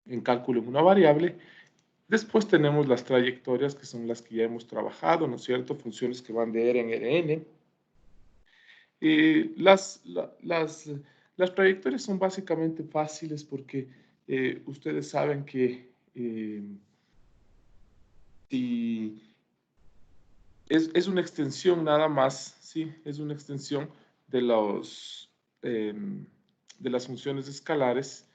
en cálculo en una variable. Después tenemos las trayectorias, que son las que ya hemos trabajado, ¿no es cierto? Funciones que van de R en Rn. Las trayectorias son básicamente fáciles porque ustedes saben que si es una extensión nada más, ¿sí? Es una extensión de, de las funciones escalares.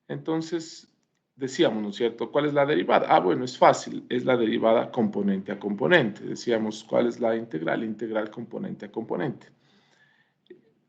Entonces, decíamos, ¿no es cierto? ¿Cuál es la derivada? Ah, bueno, es fácil, es la derivada componente a componente. Decíamos, ¿cuál es la integral? Integral componente a componente.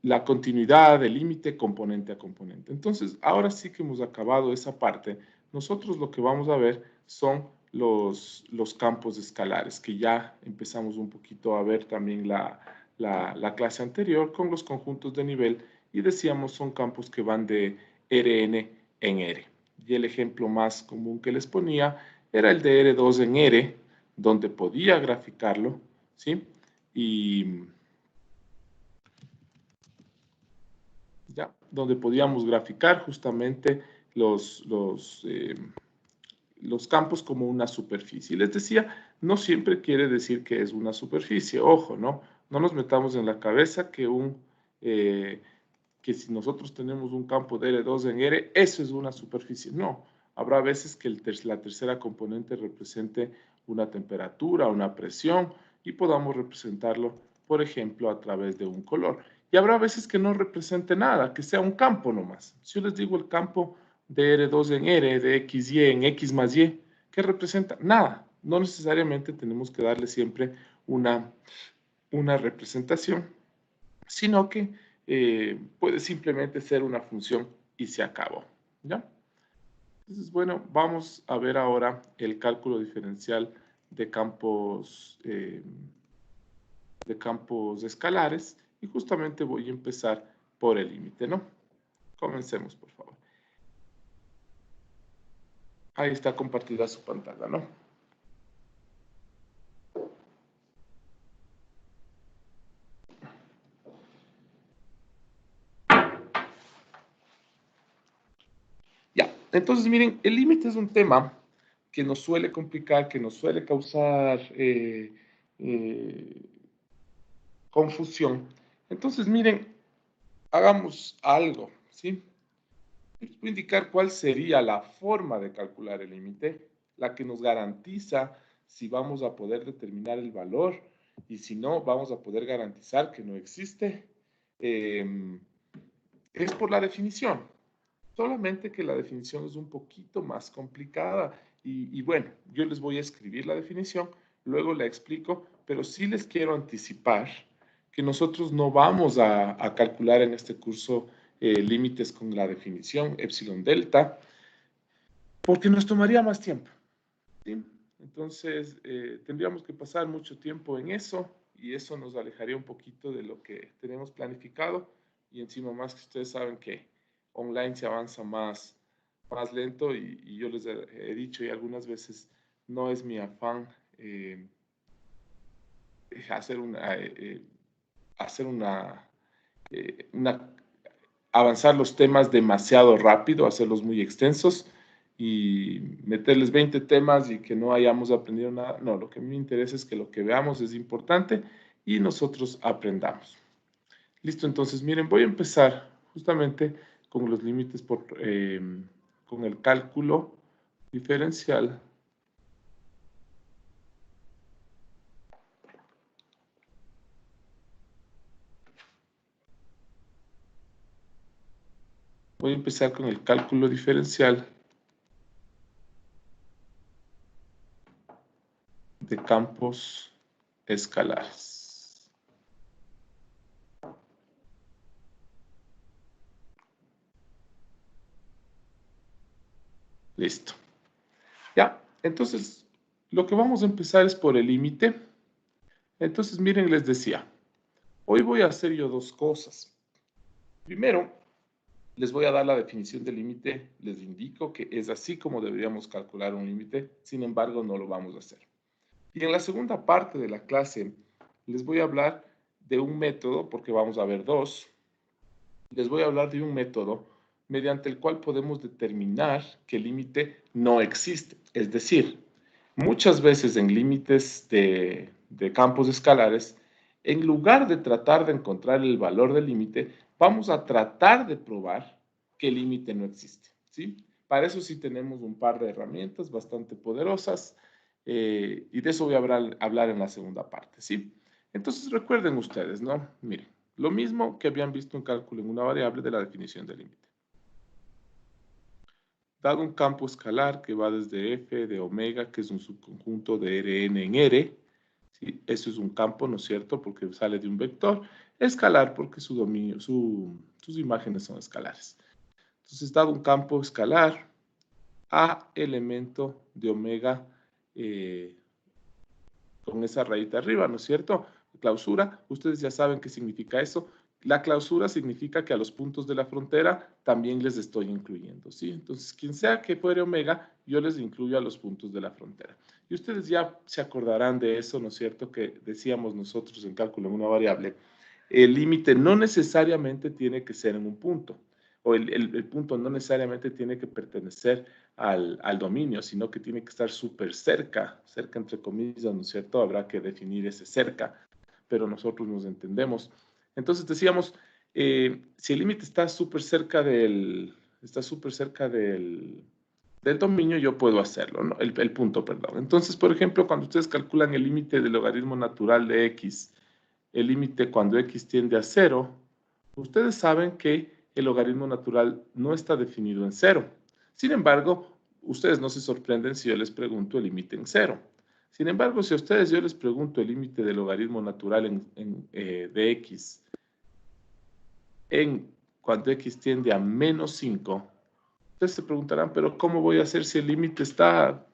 La continuidad, el límite componente a componente. Entonces, ahora sí que hemos acabado esa parte. Nosotros lo que vamos a ver son los campos escalares, que ya empezamos un poquito a ver también la clase anterior con los conjuntos de nivel, y decíamos son campos que van de Rn en R. Y el ejemplo más común que les ponía era el de R2 en R, donde podía graficarlo, ¿sí? Y ¿ya? Donde podíamos graficar justamente los campos como una superficie. Les decía, no siempre quiere decir que es una superficie, ojo, ¿no? No nos metamos en la cabeza que si nosotros tenemos un campo de R2 en R, eso es una superficie. No, habrá veces que la tercera componente represente una temperatura, una presión, y podamos representarlo, por ejemplo, a través de un color. Y habrá veces que no represente nada, que sea un campo nomás. Si yo les digo el campo de R2 en R, de XY en X más Y, ¿qué representa? Nada. No necesariamente tenemos que darle siempre una representación, sino que puede simplemente ser una función y se acabó, ¿ya? Entonces, bueno, vamos a ver ahora el cálculo diferencial de campos escalares, y justamente voy a empezar por el límite, ¿no? Comencemos, por favor. Ahí está compartida su pantalla, ¿no? Ya, entonces miren, el límite es un tema que nos suele complicar, que nos suele causar confusión. Entonces miren, hagamos algo, ¿sí? Les voy a indicar cuál sería la forma de calcular el límite, la que nos garantiza si vamos a poder determinar el valor, y si no, vamos a poder garantizar que no existe. Es por la definición. Solamente que la definición es un poquito más complicada, y bueno, yo les voy a escribir la definición, luego la explico, pero sí les quiero anticipar que nosotros no vamos a calcular en este curso límites con la definición epsilon delta, porque nos tomaría más tiempo, ¿sí? Entonces, tendríamos que pasar mucho tiempo en eso, y eso nos alejaría un poquito de lo que tenemos planificado, y encima más que ustedes saben que online se avanza más lento, y yo les he dicho y algunas veces no es mi afán hacer una avanzar los temas demasiado rápido, hacerlos muy extensos y meterles 20 temas y que no hayamos aprendido nada. No, lo que a mí me interesa es que lo que veamos es importante y nosotros aprendamos. Listo, entonces miren, voy a empezar justamente con los límites con el cálculo diferencial . Voy a empezar con el cálculo diferencial de campos escalares. Listo. Ya, entonces lo que vamos a empezar es por el límite. Entonces miren, les decía, hoy voy a hacer yo dos cosas. Primero, les voy a dar la definición del límite, les indico que es así como deberíamos calcular un límite, sin embargo no lo vamos a hacer. Y en la segunda parte de la clase les voy a hablar de un método, porque vamos a ver dos. Les voy a hablar de un método mediante el cual podemos determinar que el límite no existe. Es decir, muchas veces en límites de campos escalares, en lugar de tratar de encontrar el valor del límite, vamos a tratar de probar que el límite no existe, ¿sí? Para eso sí tenemos un par de herramientas bastante poderosas y de eso voy a hablar en la segunda parte, ¿sí? Entonces recuerden ustedes, ¿no? Miren, lo mismo que habían visto en cálculo en una variable de la definición del límite. Dado un campo escalar que va desde f de omega, que es un subconjunto de Rn en R, ¿sí? Eso es un campo, ¿no es cierto? Porque sale de un vector. Escalar porque su dominio, sus imágenes son escalares. Entonces, dado un campo escalar, A elemento de omega con esa raíz de arriba, ¿no es cierto? Clausura, ustedes ya saben qué significa eso. La clausura significa que a los puntos de la frontera también les estoy incluyendo, ¿sí? Entonces, quien sea que fuere omega, yo les incluyo a los puntos de la frontera. Y ustedes ya se acordarán de eso, ¿no es cierto? Que decíamos nosotros en cálculo en una variable. El límite no necesariamente tiene que ser en un punto, o el punto no necesariamente tiene que pertenecer al dominio, sino que tiene que estar súper cerca entre comillas, ¿no es cierto? Habrá que definir ese cerca, pero nosotros nos entendemos. Entonces decíamos, si el límite está súper cerca del dominio, yo puedo hacerlo, ¿no? El punto, perdón. Entonces, por ejemplo, cuando ustedes calculan el límite del logaritmo natural de x, el límite cuando x tiende a 0, ustedes saben que el logaritmo natural no está definido en 0. Sin embargo, ustedes no se sorprenden si yo les pregunto el límite en 0. Sin embargo, si a ustedes yo les pregunto el límite del logaritmo natural de x cuando x tiende a menos 5, ustedes se preguntarán, pero ¿cómo voy a hacer si el límite está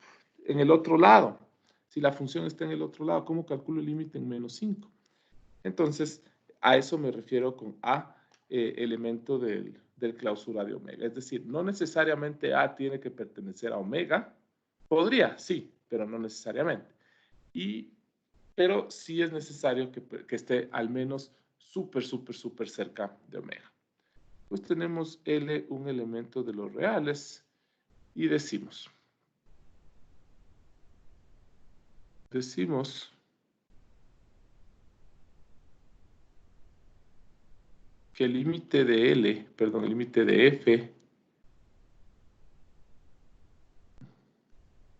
en el otro lado? Si la función está en el otro lado, ¿cómo calculo el límite en menos 5? Entonces, a eso me refiero con A, elemento del clausura de omega. Es decir, no necesariamente A tiene que pertenecer a omega. Podría, sí, pero no necesariamente. Pero sí es necesario que esté al menos súper cerca de omega. Pues tenemos L, un elemento de los reales, y decimos que el límite de L, perdón, el límite de F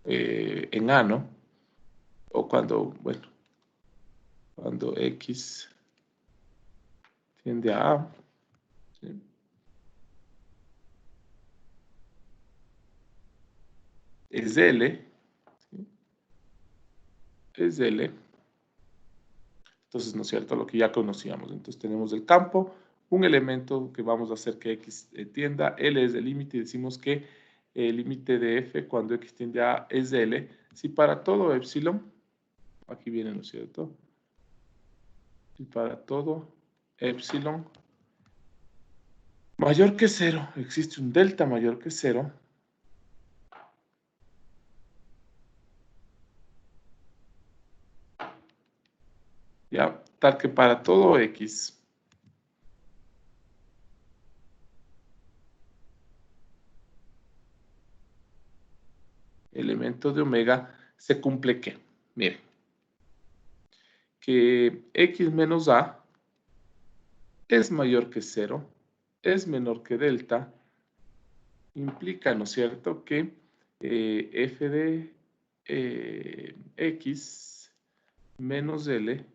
en A, ¿no? O cuando X tiende a A, ¿sí? Es L, ¿sí? Es L. Entonces, ¿no es cierto? Lo que ya conocíamos. Entonces, tenemos el campo, un elemento que vamos a hacer que X tienda, L es el límite y decimos que el límite de F cuando X tiende a A es de L. Si para todo epsilon, aquí viene, ¿no es cierto? Si para todo epsilon mayor que 0, existe un delta mayor que 0, ya, tal que para todo X elemento de omega, se cumple ¿qué? Miren, que X menos A es mayor que 0, es menor que delta, implica, ¿no es cierto?, que f de X menos L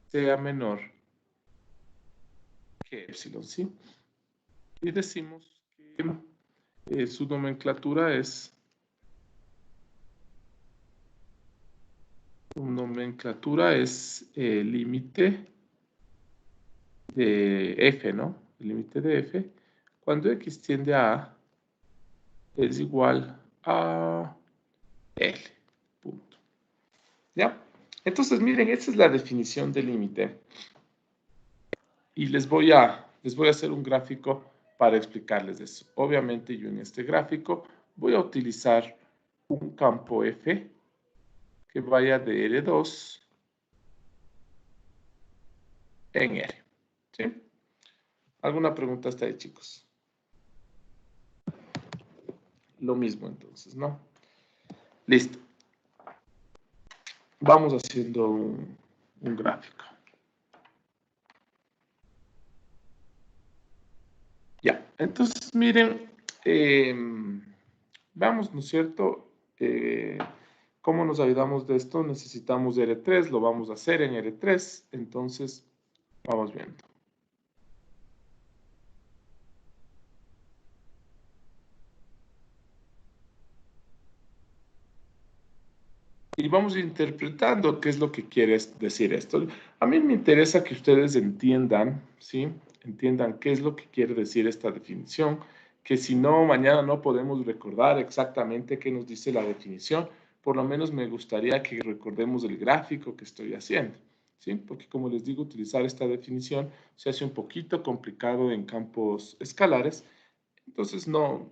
sea menor que epsilon, ¿sí? Y decimos que su nomenclatura es límite de f, ¿no? El límite de f, cuando x tiende a A, es igual a L, punto. ¿Ya? Entonces, miren, esa es la definición del límite. Y les voy a hacer un gráfico para explicarles eso. Obviamente, yo en este gráfico voy a utilizar un campo F que vaya de R2 en R. ¿Sí? ¿Alguna pregunta hasta ahí, chicos? lo mismo entonces, ¿no? Listo. Vamos haciendo un gráfico. Ya, entonces miren, vamos, ¿no es cierto? ¿Cómo nos ayudamos de esto? Necesitamos R3, lo vamos a hacer en R3, entonces vamos viendo. Y vamos interpretando qué es lo que quiere decir esto. A mí me interesa que ustedes entiendan, ¿sí? Entiendan qué es lo que quiere decir esta definición, que si no, mañana no podemos recordar exactamente qué nos dice la definición, por lo menos me gustaría que recordemos el gráfico que estoy haciendo, ¿sí? Porque como les digo, utilizar esta definición se hace un poquito complicado en campos escalares, entonces no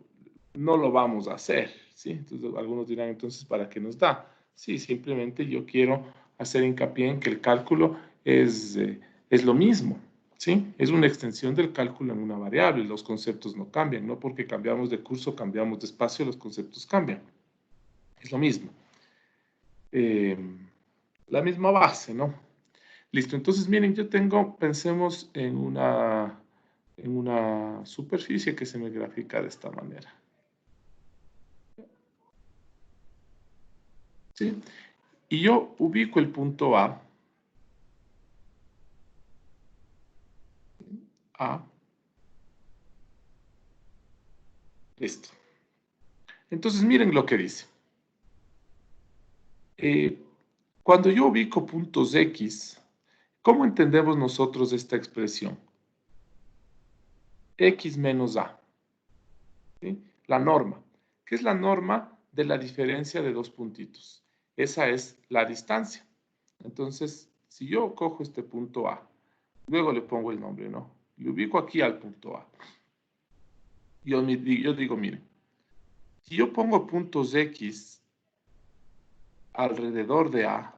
lo vamos a hacer, ¿sí? Entonces algunos dirán, entonces, ¿para qué nos da? Sí, simplemente yo quiero hacer hincapié en que el cálculo es lo mismo, ¿sí? Es una extensión del cálculo en una variable, los conceptos no cambian, no porque cambiamos de curso, cambiamos de espacio, los conceptos cambian. Es lo mismo. La misma base, ¿no? Listo, entonces miren, yo tengo, pensemos en una superficie que se me grafica de esta manera. ¿Sí? Y yo ubico el punto A. Listo. Entonces miren lo que dice. Cuando yo ubico puntos X, ¿cómo entendemos nosotros esta expresión? X menos A. ¿Sí? La norma. ¿Qué es la norma de la diferencia de dos puntitos? Esa es la distancia. Entonces, si yo cojo este punto A, luego le pongo el nombre, ¿no? Y ubico aquí al punto A. Yo digo, miren, si yo pongo puntos X alrededor de A,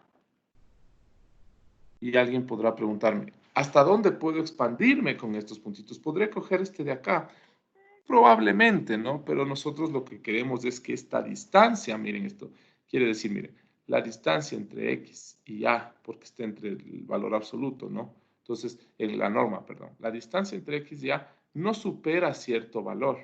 y alguien podrá preguntarme, ¿hasta dónde puedo expandirme con estos puntitos? ¿Podré coger este de acá? Probablemente, ¿no? Pero nosotros lo que queremos es que esta distancia, miren esto, quiere decir, miren, la distancia entre X y A, porque está entre el valor absoluto, ¿no? Entonces, en la norma, perdón, la distancia entre X y A no supera cierto valor.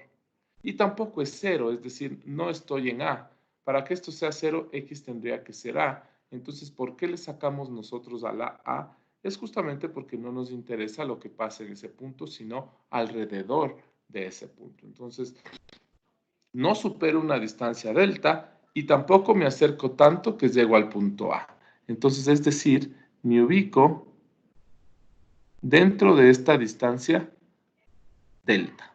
Y tampoco es cero, es decir, no estoy en A. Para que esto sea cero, X tendría que ser A. Entonces, ¿por qué le sacamos nosotros a la A? Es justamente porque no nos interesa lo que pase en ese punto, sino alrededor de ese punto. Entonces, no supero una distancia delta y tampoco me acerco tanto que llego al punto A. Entonces, es decir, me ubico dentro de esta distancia delta.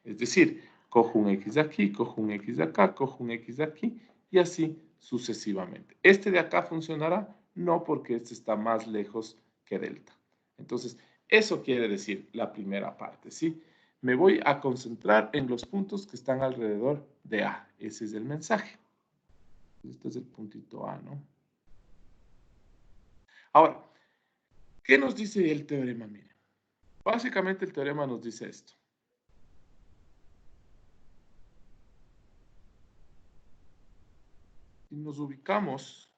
Es decir, cojo un X de aquí, cojo un X de acá, cojo un X de aquí y así sucesivamente. ¿Este de acá funcionará? No, porque este está más lejos que delta. Entonces, eso quiere decir la primera parte, ¿sí? Me voy a concentrar en los puntos que están alrededor de A. Ese es el mensaje. Este es el puntito A, ¿no? Ahora, ¿qué nos dice el teorema? Miren, básicamente el teorema nos dice esto. Si nos ubicamos,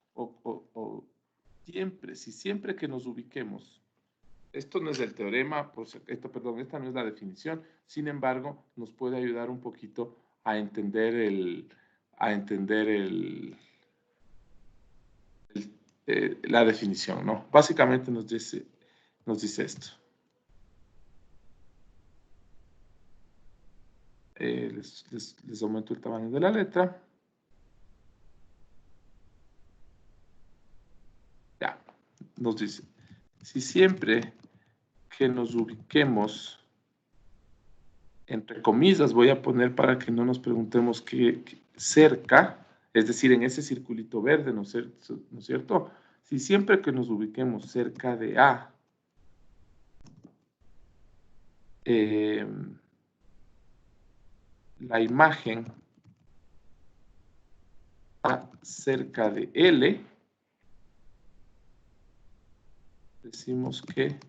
siempre que nos ubiquemos, esto no es el teorema, perdón, esta no es la definición, sin embargo, nos puede ayudar un poquito a entender la definición, ¿no? Básicamente nos dice esto. Les aumento el tamaño de la letra. Ya, nos dice, si siempre que nos ubiquemos, entre comillas voy a poner para que no nos preguntemos qué cerca, es decir, en ese circulito verde, ¿no es cierto? Si siempre que nos ubiquemos cerca de A, la imagen está cerca de L, decimos que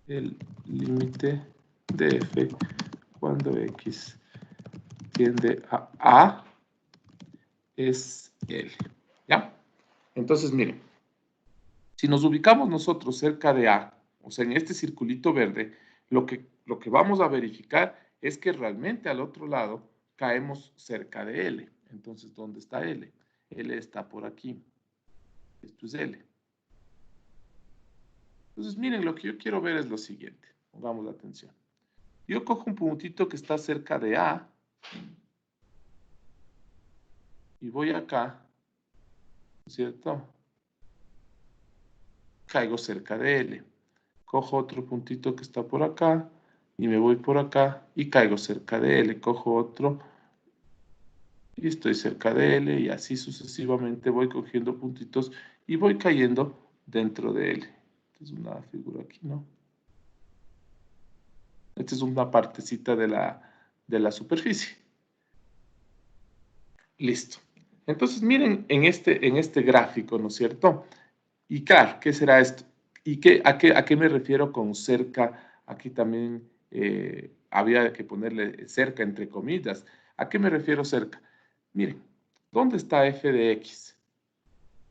el límite de F cuando X tiende a A es L. ¿Ya? Entonces, miren, si nos ubicamos nosotros cerca de A, o sea, en este circulito verde, lo que vamos a verificar es que realmente al otro lado caemos cerca de L. Entonces, ¿dónde está L? L está por aquí. Esto es L. Entonces, miren, lo que yo quiero ver es lo siguiente. Pongamos la atención. Yo cojo un puntito que está cerca de A y voy acá, ¿cierto? Caigo cerca de L. Cojo otro puntito que está por acá y me voy por acá y caigo cerca de L. Cojo otro y estoy cerca de L y así sucesivamente voy cogiendo puntitos y voy cayendo dentro de L. Esta es una figura aquí, ¿no? Esta es una partecita de la superficie. Listo. Entonces, miren en este gráfico, ¿no es cierto? Y claro, ¿qué será esto? ¿Y a qué me refiero con cerca? Aquí también había que ponerle cerca entre comillas. ¿A qué me refiero cerca? Miren, ¿dónde está f de x?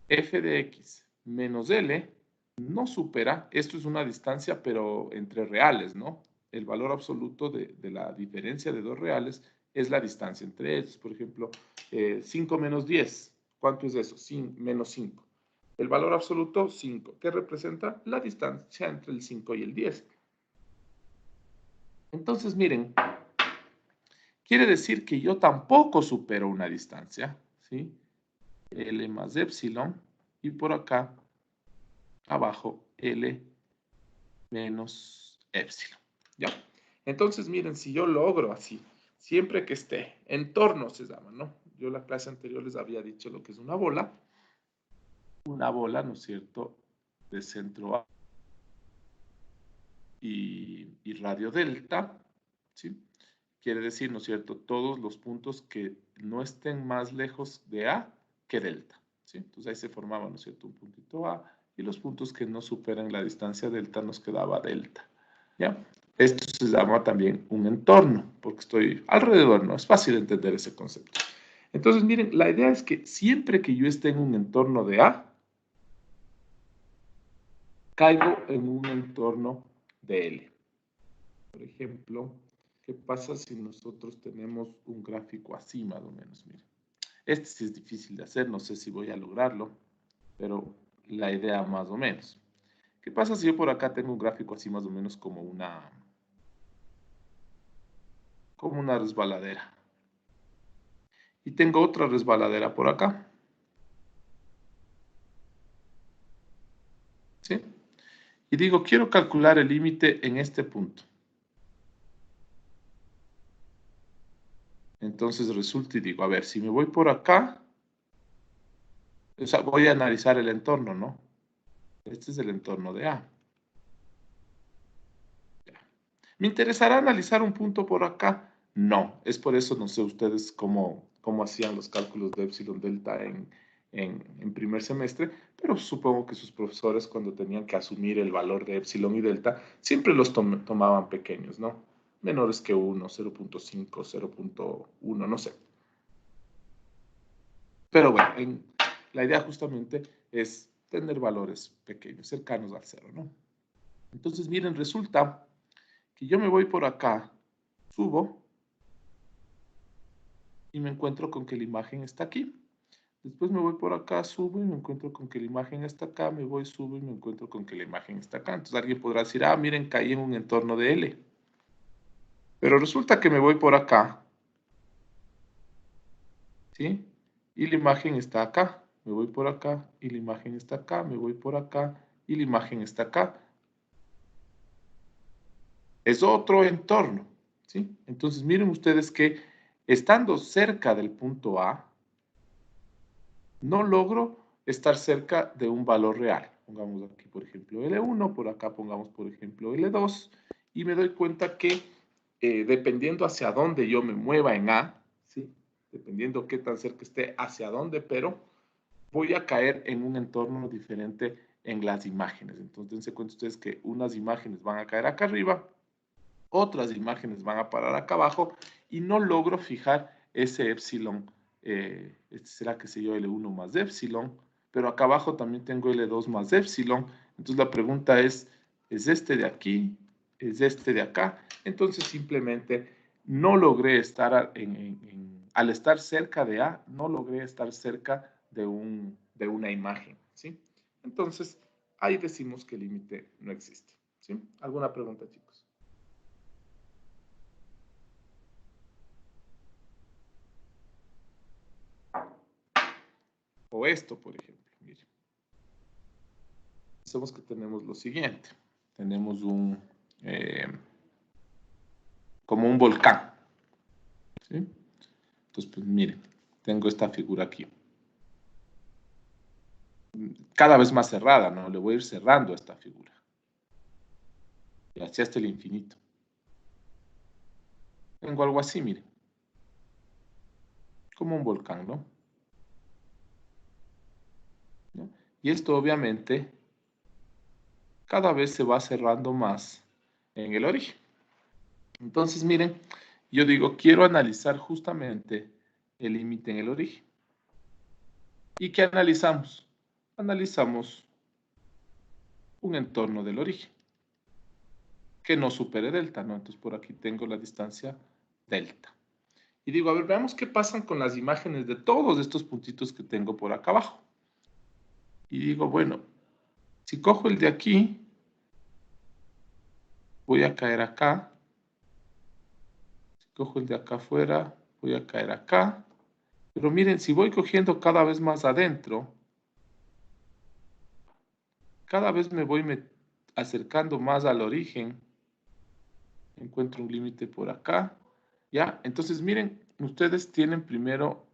F de x menos L no supera, esto es una distancia, pero entre reales, ¿no? El valor absoluto de la diferencia de dos reales es la distancia entre ellos. Por ejemplo, 5 menos 10, ¿cuánto es eso? Menos 5. El valor absoluto, 5, que representa la distancia entre el 5 y el 10. Entonces, miren, quiere decir que yo tampoco supero una distancia, ¿sí? L más epsilon, y por acá, abajo, L menos epsilon, ¿ya? Entonces, miren, si yo logro así, siempre que esté en torno, se llama, ¿no? Yo la clase anterior les había dicho lo que es una bola, ¿no es cierto?, de centro A y radio delta, ¿sí? Quiere decir, ¿no es cierto?, todos los puntos que no estén más lejos de A que delta, ¿sí? Entonces ahí se formaba, ¿no es cierto?, un puntito A, y los puntos que no superan la distancia delta nos quedaba delta, ¿ya? Esto se llama también un entorno, porque estoy alrededor, ¿no? Es fácil entender ese concepto. Entonces, miren, la idea es que siempre que yo esté en un entorno de A, caigo en un entorno de L. Por ejemplo, ¿qué pasa si nosotros tenemos un gráfico así, más o menos? Miren, este sí es difícil de hacer, no sé si voy a lograrlo, pero la idea más o menos. ¿Qué pasa si yo por acá tengo un gráfico así más o menos como una resbaladera? Y tengo otra resbaladera por acá, ¿sí? Y digo, quiero calcular el límite en este punto. Entonces resulta y digo, a ver, si me voy por acá, o sea, voy a analizar el entorno, ¿no? Este es el entorno de A. ¿Me interesará analizar un punto por acá? No, es por eso, no sé ustedes cómo hacían los cálculos de epsilon delta en primer semestre, pero supongo que sus profesores cuando tenían que asumir el valor de epsilon y delta, siempre los tomaban pequeños, ¿no? Menores que 1, 0.5, 0.1, no sé. Pero bueno, la idea justamente es tener valores pequeños, cercanos al cero, ¿no? Entonces, miren, resulta que yo me voy por acá, subo y me encuentro con que la imagen está aquí. Después me voy por acá, subo y me encuentro con que la imagen está acá, me voy, subo y me encuentro con que la imagen está acá. Entonces alguien podrá decir, ah, miren, caí en un entorno de L. Pero resulta que me voy por acá, ¿sí? Y la imagen está acá. Me voy por acá y la imagen está acá, me voy por acá y la imagen está acá. Es otro entorno, ¿sí? Entonces miren ustedes que estando cerca del punto A, no logro estar cerca de un valor real. Pongamos aquí, por ejemplo, L1, por acá pongamos, por ejemplo, L2, y me doy cuenta que dependiendo hacia dónde yo me mueva en A, ¿sí? Dependiendo qué tan cerca esté hacia dónde, pero voy a caer en un entorno diferente en las imágenes. Entonces, dense cuenta ustedes que unas imágenes van a caer acá arriba, otras imágenes van a parar acá abajo, y no logro fijar ese epsilon este será, qué sé yo, L1 más epsilon, pero acá abajo también tengo L2 más epsilon. Entonces la pregunta ¿es este de aquí? ¿Es este de acá? Entonces simplemente no logré estar, al estar cerca de A, no logré estar cerca de una imagen, ¿sí? Entonces, ahí decimos que el límite no existe, ¿sí? ¿Alguna pregunta, chicos? O esto, por ejemplo, miren. Sabemos que tenemos lo siguiente. Tenemos como un volcán, ¿sí? Entonces, pues miren, tengo esta figura aquí. Cada vez más cerrada, ¿no? Le voy a ir cerrando a esta figura. Y así hasta el infinito. Tengo algo así, miren. Como un volcán, ¿no? ¿No? Y esto obviamente cada vez se va cerrando más en el origen. Entonces, miren, yo digo, quiero analizar justamente el límite en el origen. ¿Y qué analizamos? Analizamos un entorno del origen que no supere delta, ¿no? Entonces, por aquí tengo la distancia delta. Y digo, a ver, veamos qué pasan con las imágenes de todos estos puntitos que tengo por acá abajo. Y digo, bueno, si cojo el de aquí, voy a caer acá. Si cojo el de acá afuera, voy a caer acá. Pero miren, si voy cogiendo cada vez más adentro, cada vez me voy acercando más al origen. Encuentro un límite por acá. ¿Ya? Entonces, miren, ustedes tienen primero,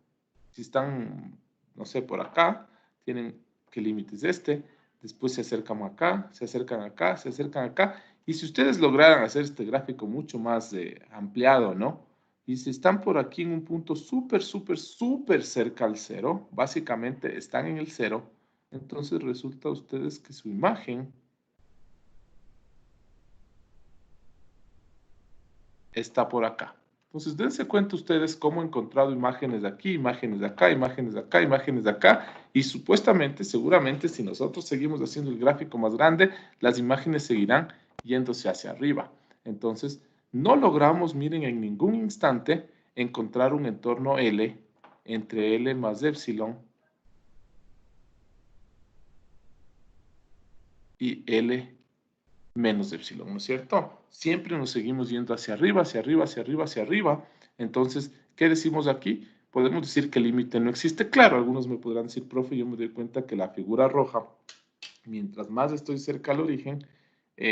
si están, no sé, por acá, tienen qué límite es este. Después se acercan acá, se acercan acá, se acercan acá. Y si ustedes lograran hacer este gráfico mucho más ampliado, ¿no? Y si están por aquí en un punto súper, súper, súper cerca al cero, básicamente están en el cero, entonces resulta a ustedes que su imagen está por acá. Entonces, dense cuenta ustedes cómo he encontrado imágenes de aquí, imágenes de acá, imágenes de acá, imágenes de acá, y supuestamente, seguramente, si nosotros seguimos haciendo el gráfico más grande, las imágenes seguirán yéndose hacia arriba. Entonces, no logramos, miren, en ningún instante encontrar un entorno L entre L más epsilon y L menos epsilon, ¿no es cierto? Siempre nos seguimos yendo hacia arriba, hacia arriba, hacia arriba, hacia arriba. Entonces, ¿qué decimos aquí? Podemos decir que el límite no existe. Claro, algunos me podrán decir, profe, yo me doy cuenta que la figura roja, mientras más estoy cerca al origen,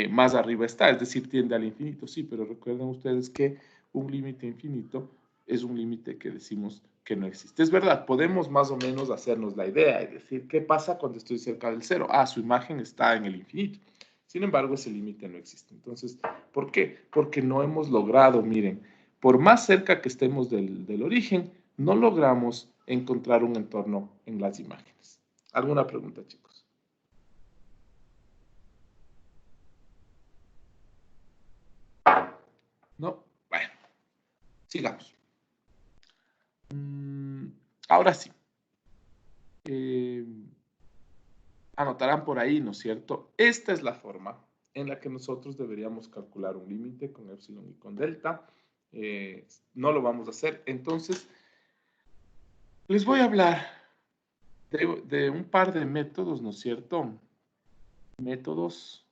más arriba está, es decir, tiende al infinito. Sí, pero recuerden ustedes que un límite infinito es un límite que decimos que no existe. Es verdad, podemos más o menos hacernos la idea y decir, ¿qué pasa cuando estoy cerca del cero? Ah, su imagen está en el infinito. Sin embargo, ese límite no existe. Entonces, ¿por qué? Porque no hemos logrado, miren, por más cerca que estemos del origen, no logramos encontrar un entorno en las imágenes. ¿Alguna pregunta, chicos? ¿No? Bueno, sigamos. Ahora sí. Eh, Anotarán por ahí, ¿no es cierto? Esta es la forma en la que nosotros deberíamos calcular un límite con epsilon y con delta. No lo vamos a hacer. Entonces, les voy a hablar de un par de métodos, ¿no es cierto? Métodos.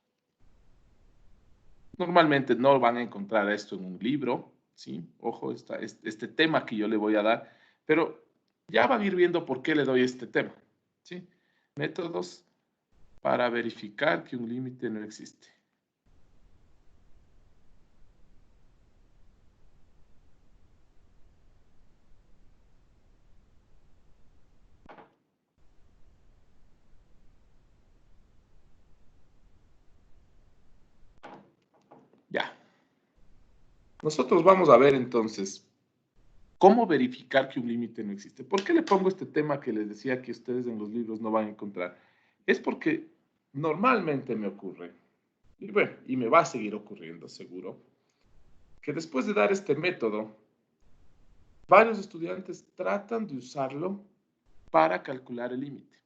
Normalmente no van a encontrar esto en un libro, ¿sí? Ojo, este tema que yo le voy a dar, pero ya van a ir viendo por qué le doy este tema, ¿sí? Métodos para verificar que un límite no existe. Ya. Nosotros vamos a ver entonces cómo verificar que un límite no existe. ¿Por qué le pongo este tema que les decía que ustedes en los libros no van a encontrar? Es porque normalmente me ocurre, y bueno, y me va a seguir ocurriendo seguro, que después de dar este método, varios estudiantes tratan de usarlo para calcular el límite.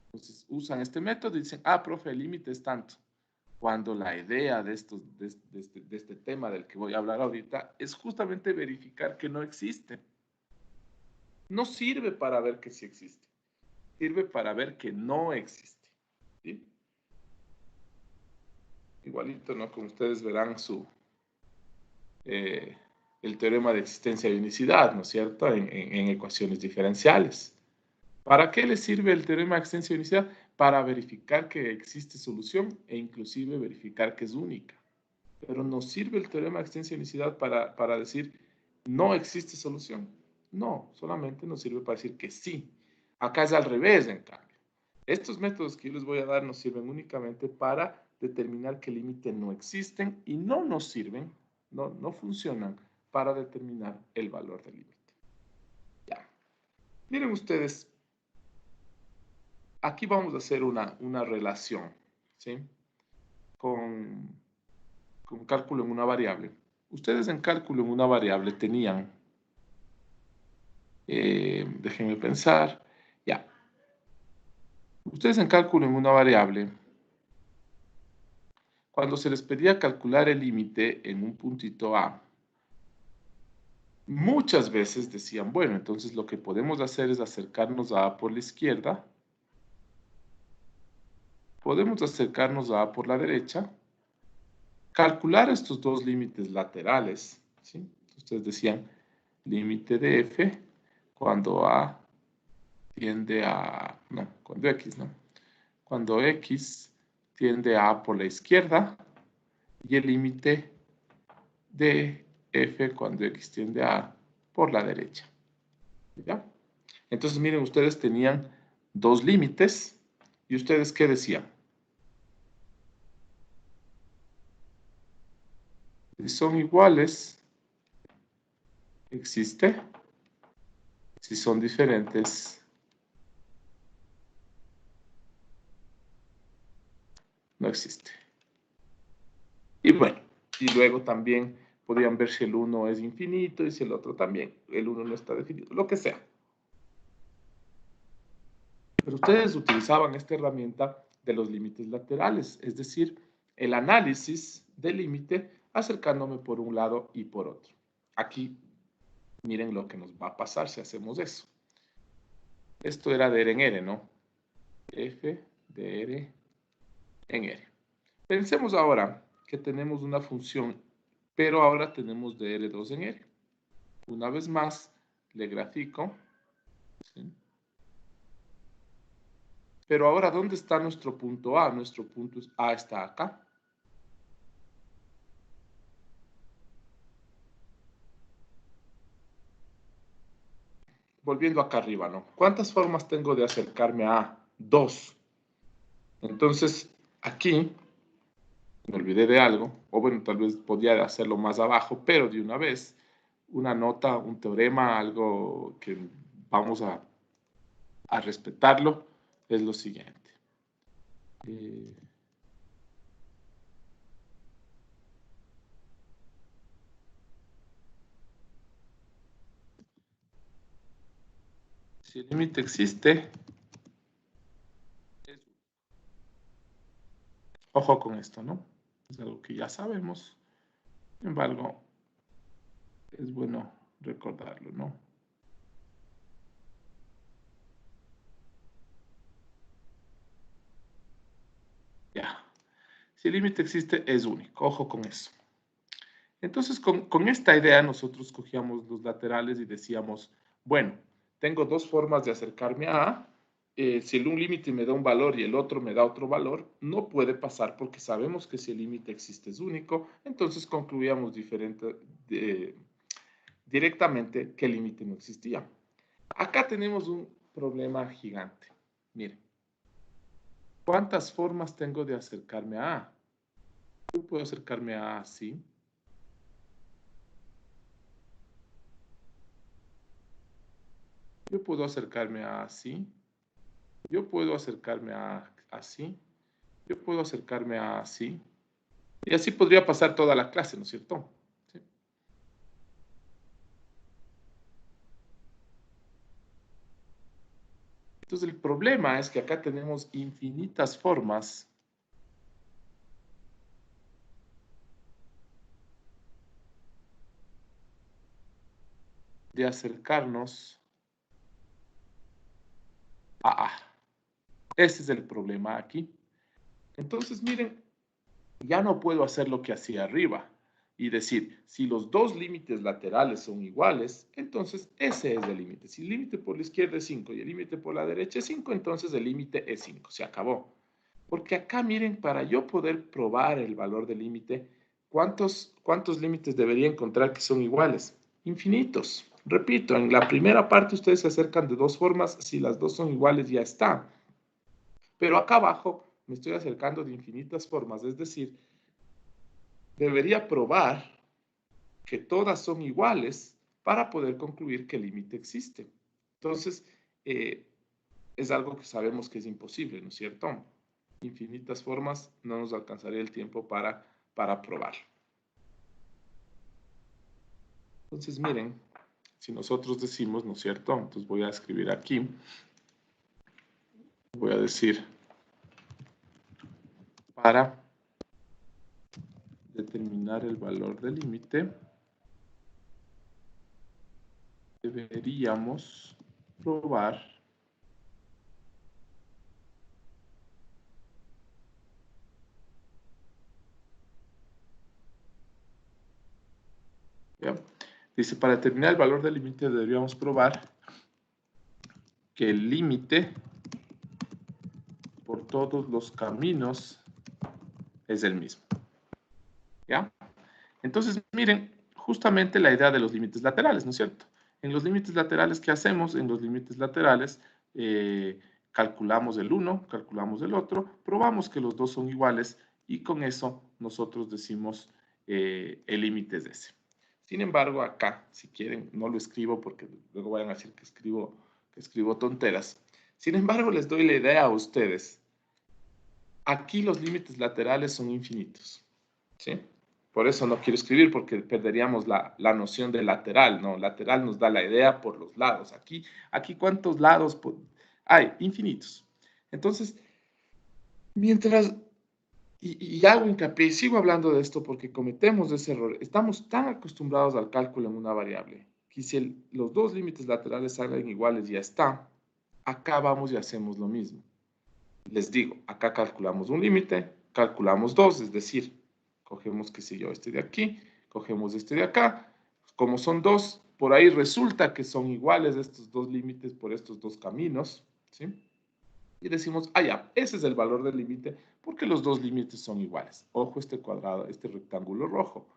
Entonces, usan este método y dicen, ah, profe, el límite es tanto. Cuando la idea de este tema del que voy a hablar ahorita es justamente verificar que no existe. No sirve para ver que sí existe. Sirve para ver que no existe. ¿Sí? Igualito, ¿no? Como ustedes verán el teorema de existencia y unicidad, ¿no es cierto? En ecuaciones diferenciales. ¿Para qué le sirve el teorema de existencia y unicidad? Para verificar que existe solución e inclusive verificar que es única. Pero no sirve el teorema de existencia y unicidad para decir no existe solución. No, solamente nos sirve para decir que sí. Acá es al revés, en cambio. Estos métodos que yo les voy a dar nos sirven únicamente para determinar que el límite no existen y no nos sirven, no funcionan para determinar el valor del límite. Ya. Miren ustedes, aquí vamos a hacer una relación, ¿sí? Con cálculo en una variable. Ustedes en cálculo en una variable tenían, déjenme pensar, ya. Ustedes en cálculo en una variable, cuando se les pedía calcular el límite en un puntito A, muchas veces decían, bueno, entonces lo que podemos hacer es acercarnos a A por la izquierda, podemos acercarnos a A por la derecha, calcular estos dos límites laterales, ¿sí? Ustedes decían límite de f cuando A tiende a, no, cuando X, ¿no? Cuando X tiende a A por la izquierda y el límite de f cuando X tiende a A por la derecha. ¿Ya? Entonces, miren, ustedes tenían dos límites y ustedes, ¿qué decían? Si son iguales, existe. Si son diferentes, no existe. Y bueno, y luego también podrían ver si el uno es infinito y si el otro también. El uno no está definido, lo que sea. Pero ustedes utilizaban esta herramienta de los límites laterales, es decir, el análisis del límite acercándome por un lado y por otro. Aquí, miren lo que nos va a pasar si hacemos eso. Esto era de R en R, ¿no? F de R en R. Pensemos ahora que tenemos una función, pero ahora tenemos de R2 en R. Una vez más, le grafico. ¿Sí? Pero ahora, ¿dónde está nuestro punto A? Nuestro punto A está acá. Volviendo acá arriba, ¿no? ¿Cuántas formas tengo de acercarme a A? Dos. Entonces, aquí, me olvidé de algo, o bueno, tal vez podría hacerlo más abajo, pero de una vez, una nota, un teorema, algo que vamos a respetarlo, es lo siguiente. Si el límite existe, ojo con esto, ¿no? Es algo que ya sabemos. Sin embargo, es bueno recordarlo, ¿no? Ya. Si el límite existe, es único. Ojo con eso. Entonces, con esta idea, nosotros cogíamos los laterales y decíamos, bueno, tengo dos formas de acercarme a A. Si un límite me da un valor y el otro me da otro valor, no puede pasar porque sabemos que si el límite existe es único, entonces concluíamos directamente que el límite no existía. Acá tenemos un problema gigante. Miren, ¿cuántas formas tengo de acercarme a A? Yo puedo acercarme a A así. Yo puedo acercarme a así. Yo puedo acercarme a así. Yo puedo acercarme a así. Y así podría pasar toda la clase, ¿no es cierto? ¿Sí? Entonces el problema es que acá tenemos infinitas formas de acercarnos a A. Ese es el problema aquí. Entonces, miren, ya no puedo hacer lo que hacía arriba y decir, si los dos límites laterales son iguales, entonces ese es el límite. Si el límite por la izquierda es 5 y el límite por la derecha es 5, entonces el límite es 5. Se acabó. Porque acá, miren, para yo poder probar el valor del límite, ¿cuántos límites debería encontrar que son iguales? Infinitos. Repito, en la primera parte ustedes se acercan de dos formas. Si las dos son iguales, ya está. Pero acá abajo me estoy acercando de infinitas formas. Es decir, debería probar que todas son iguales para poder concluir que el límite existe. Entonces, es algo que sabemos que es imposible, ¿no es cierto? Infinitas formas, no nos alcanzaría el tiempo para probar. Entonces, miren, si nosotros decimos, ¿no es cierto? Entonces voy a escribir aquí, voy a decir, para determinar el valor del límite, deberíamos probar ¿ya? Dice, para determinar el valor del límite deberíamos probar que el límite por todos los caminos es el mismo. ¿Ya? Entonces, miren, justamente la idea de los límites laterales, ¿no es cierto? En los límites laterales, ¿qué hacemos? En los límites laterales calculamos el uno, calculamos el otro, probamos que los dos son iguales y con eso nosotros decimos el límite es ese. Sin embargo, acá, si quieren, no lo escribo porque luego vayan a decir que escribo tonteras. Sin embargo, les doy la idea a ustedes. Aquí los límites laterales son infinitos, ¿sí? Por eso no quiero escribir, porque perderíamos la noción de lateral, ¿no? Lateral nos da la idea por los lados. Aquí ¿cuántos lados hay? Infinitos. Entonces, mientras, y hago hincapié, sigo hablando de esto porque cometemos ese error. Estamos tan acostumbrados al cálculo en una variable, que si los dos límites laterales salgan iguales, ya está. Acá vamos y hacemos lo mismo. Les digo, acá calculamos un límite, calculamos dos, es decir, cogemos, qué sé yo, este de aquí, cogemos este de acá, como son dos, por ahí resulta que son iguales estos dos límites por estos dos caminos, ¿sí? Y decimos, ah, ya, ese es el valor del límite porque los dos límites son iguales. Ojo este cuadrado, este rectángulo rojo.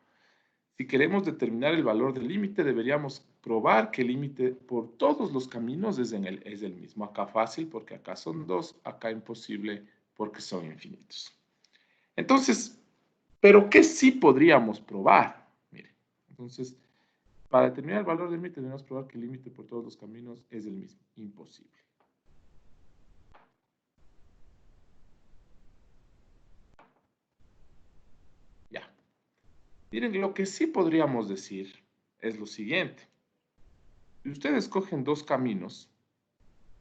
Si queremos determinar el valor del límite, deberíamos probar que el límite por todos los caminos es el mismo. Acá fácil porque acá son dos, acá imposible porque son infinitos. Entonces, ¿pero qué sí podríamos probar? Mire, entonces, para determinar el valor del límite debemos probar que el límite por todos los caminos es el mismo. Imposible. Ya. Miren, lo que sí podríamos decir es lo siguiente. Si ustedes cogen dos caminos,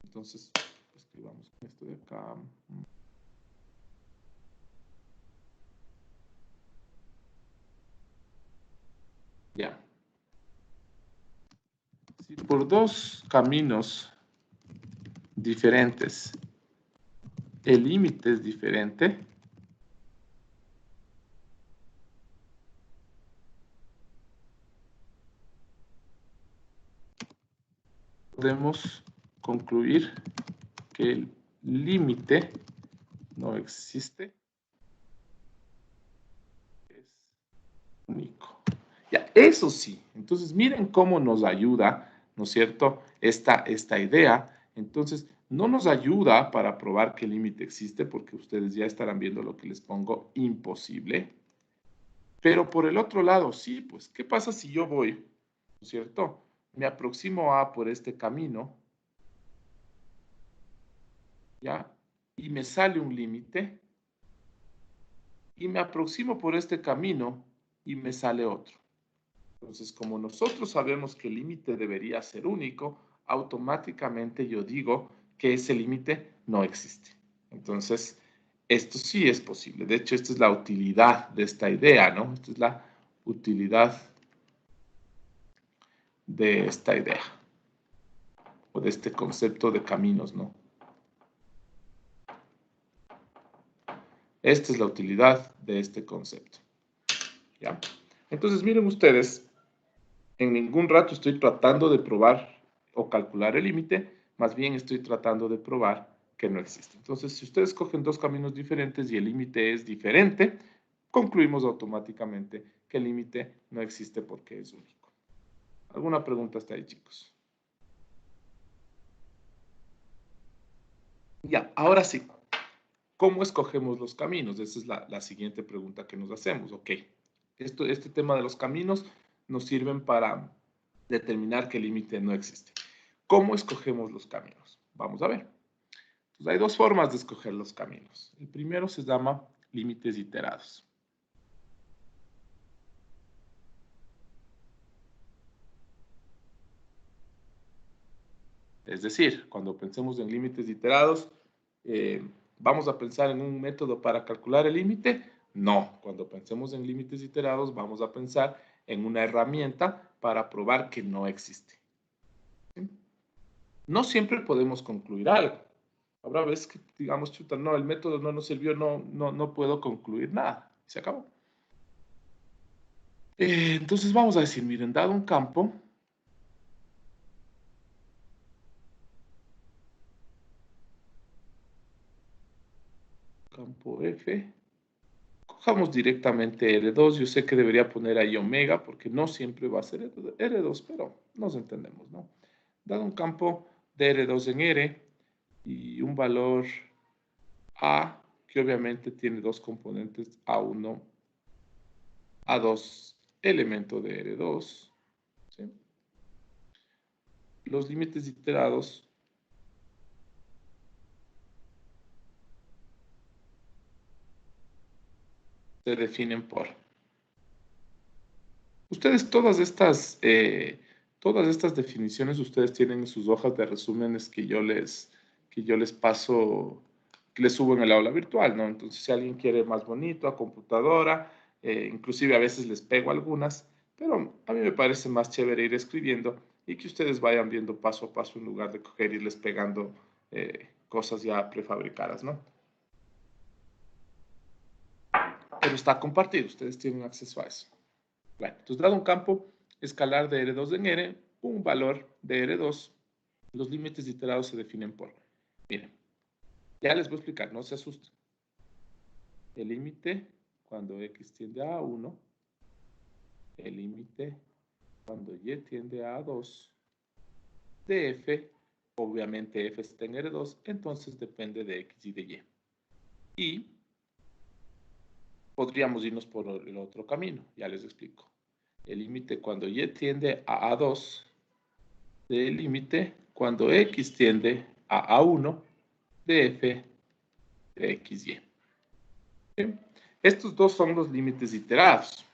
entonces escribamos esto de acá. Ya. Si por dos caminos diferentes el límite es diferente, podemos concluir que el límite no existe, es único. Ya, eso sí, entonces miren cómo nos ayuda, ¿no es cierto?, esta idea. Entonces, no nos ayuda para probar que el límite existe, porque ustedes ya estarán viendo lo que les pongo, imposible. Pero por el otro lado, sí, pues, ¿qué pasa si yo voy, ¿no es cierto?, me aproximo a por este camino, ¿ya? Y me sale un límite, y me aproximo por este camino y me sale otro. Entonces, como nosotros sabemos que el límite debería ser único, automáticamente yo digo que ese límite no existe. Entonces, esto sí es posible. De hecho, esta es la utilidad de esta idea, ¿no? Esta es la utilidad de esta idea, o de este concepto de caminos, ¿no? Esta es la utilidad de este concepto. ¿Ya? Entonces, miren ustedes, en ningún rato estoy tratando de probar o calcular el límite, más bien estoy tratando de probar que no existe. Entonces, si ustedes cogen dos caminos diferentes y el límite es diferente, concluimos automáticamente que el límite no existe porque es único. ¿Alguna pregunta hasta ahí, chicos? Ya, ahora sí. ¿Cómo escogemos los caminos? Esa es la siguiente pregunta que nos hacemos. Ok, este tema de los caminos nos sirven para determinar que el límite no existe. ¿Cómo escogemos los caminos? Vamos a ver. Entonces, hay dos formas de escoger los caminos. El primero se llama límites iterados. Es decir, cuando pensemos en límites iterados, ¿vamos a pensar en un método para calcular el límite? No, cuando pensemos en límites iterados, vamos a pensar en una herramienta para probar que no existe. ¿Sí? No siempre podemos concluir algo. Habrá veces que digamos, chuta, no, el método no nos sirvió, no puedo concluir nada. Se acabó. Entonces vamos a decir, miren, dado un campo, campo F, cojamos directamente R2. Yo sé que debería poner ahí omega porque no siempre va a ser R2, pero nos entendemos, ¿no? Dado un campo de R2 en R y un valor A, que obviamente tiene dos componentes, A1, A2, elemento de R2, ¿sí? Los límites iterados se definen por. Ustedes todas estas definiciones ustedes tienen en sus hojas de resúmenes que yo les paso, que les subo en el aula virtual, ¿no? Entonces, si alguien quiere más bonito, a computadora, inclusive a veces les pego algunas, pero a mí me parece más chévere ir escribiendo y que ustedes vayan viendo paso a paso en lugar de coger y irles pegando cosas ya prefabricadas, ¿no? Pero está compartido, ustedes tienen acceso a eso. Bueno, entonces dado un campo escalar de R2 en R, un valor de R2, los límites iterados se definen por, miren, ya les voy a explicar, no se asusten. El límite cuando X tiende a 1, el límite cuando Y tiende a 2, de F, obviamente F está en R2, entonces depende de X y de Y. Y podríamos irnos por el otro camino, ya les explico. El límite cuando Y tiende a A2, del límite cuando X tiende a A1 de F de XY. ¿Sí? Estos dos son los límites iterados.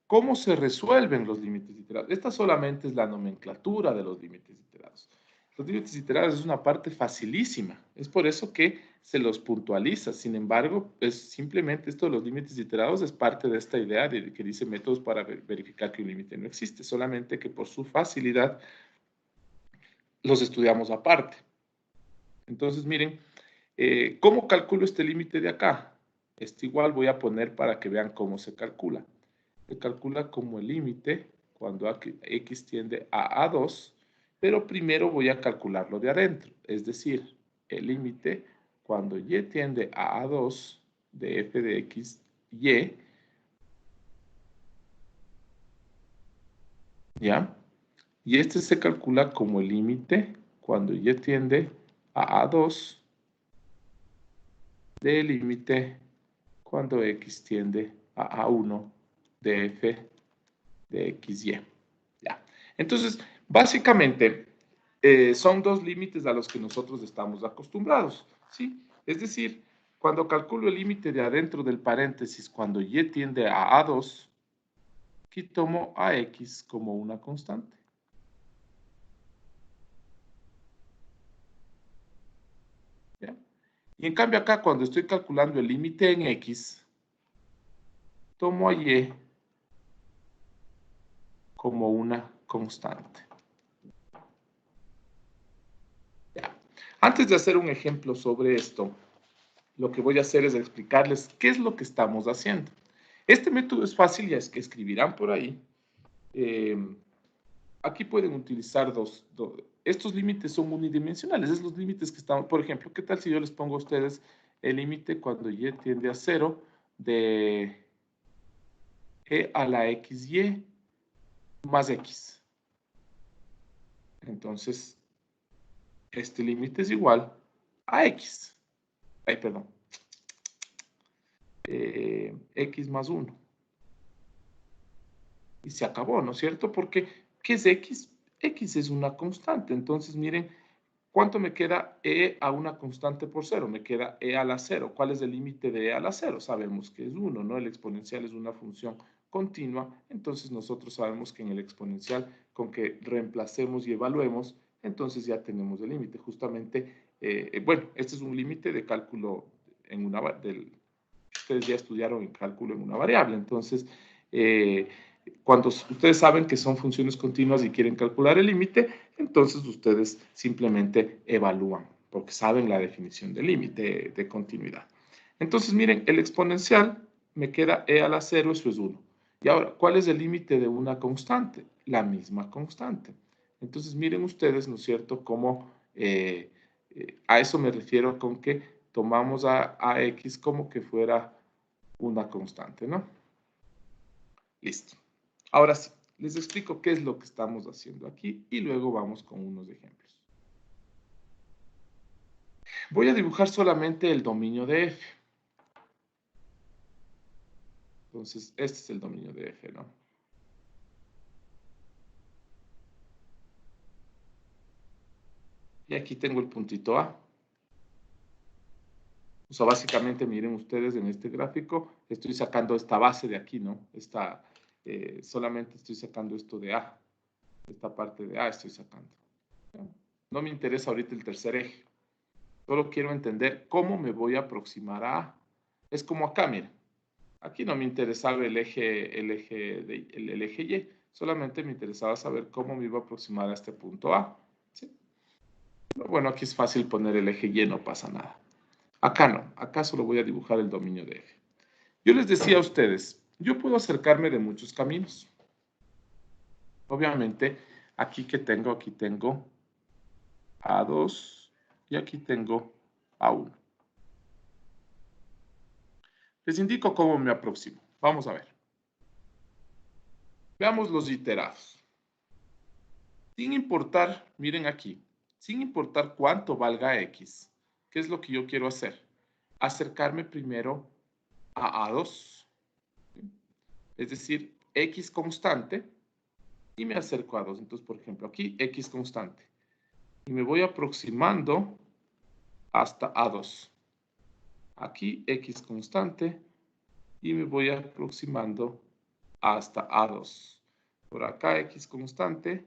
¿Cómo se resuelven los límites iterados? Esta solamente es la nomenclatura de los límites iterados. Los límites iterados es una parte facilísima. Es por eso que se los puntualiza. Sin embargo, es simplemente esto de los límites iterados es parte de esta idea de que dice métodos para verificar que un límite no existe. Solamente que por su facilidad los estudiamos aparte. Entonces, miren, ¿cómo calculo este límite de acá? Este igual voy a poner para que vean cómo se calcula. Se calcula como el límite cuando X tiende a A2, pero primero voy a calcularlo de adentro, es decir, el límite cuando Y tiende a A2 de F de X, Y, ¿ya? Y este se calcula como el límite cuando Y tiende a A2 del límite cuando X tiende a A1 de F de XY. Ya. Entonces, básicamente, son dos límites a los que nosotros estamos acostumbrados, ¿sí? Es decir, cuando calculo el límite de adentro del paréntesis, cuando Y tiende a A2, aquí tomo a X como una constante. Y en cambio acá, cuando estoy calculando el límite en X, tomo a Y como una constante. Ya. Antes de hacer un ejemplo sobre esto, lo que voy a hacer es explicarles qué es lo que estamos haciendo. Este método es fácil, ya es que escribirán por ahí. Aquí pueden utilizar estos límites son unidimensionales, es los límites que estamos, por ejemplo, ¿qué tal si yo les pongo a ustedes el límite cuando y tiende a 0 de e a la xy más x? Entonces, este límite es igual a x. Ay, perdón. X más 1. Y se acabó, ¿no es cierto? Porque, ¿qué es x? X es una constante. Entonces, miren, ¿cuánto me queda e a una constante por 0? Me queda e a la 0. ¿Cuál es el límite de e a la 0? Sabemos que es 1, ¿no? El exponencial es una función continua, entonces nosotros sabemos que en el exponencial, con que reemplacemos y evaluemos, entonces ya tenemos el límite. Justamente, bueno, este es un límite de cálculo en una, ustedes ya estudiaron en cálculo en una variable, entonces, cuando ustedes saben que son funciones continuas y quieren calcular el límite, entonces ustedes simplemente evalúan, porque saben la definición del límite de continuidad. Entonces, miren, el exponencial me queda e a la 0, eso es 1. Y ahora, ¿cuál es el límite de una constante? La misma constante. Entonces, miren ustedes, ¿no es cierto?, cómo a eso me refiero con que tomamos a x como que fuera una constante, ¿no? Listo. Ahora sí, les explico qué es lo que estamos haciendo aquí y luego vamos con unos ejemplos. Voy a dibujar solamente el dominio de f. Entonces, este es el dominio de f, ¿no? Y aquí tengo el puntito A. O sea, básicamente, miren ustedes en este gráfico, estoy sacando esta base de aquí, ¿no? Solamente estoy sacando esto de A. Esta parte de A estoy sacando. No me interesa ahorita el tercer eje. Solo quiero entender cómo me voy a aproximar a A. Es como acá, miren. Aquí no me interesaba el eje Y. Solamente me interesaba saber cómo me iba a aproximar a este punto A. ¿Sí? Pero bueno, aquí es fácil poner el eje Y, no pasa nada. Acá no. Acá solo voy a dibujar el dominio de eje. Yo les decía a ustedes, yo puedo acercarme de muchos caminos. Obviamente, aquí tengo A2 y aquí tengo A1. Les indico cómo me aproximo. Vamos a ver. Veamos los iterados. Sin importar, miren aquí, sin importar cuánto valga x, ¿qué es lo que yo quiero hacer? Acercarme primero a A2, es decir, x constante, y me acerco a 2. Entonces, por ejemplo, aquí x constante. Y me voy aproximando hasta A2. Aquí x constante y me voy aproximando hasta A2. Por acá x constante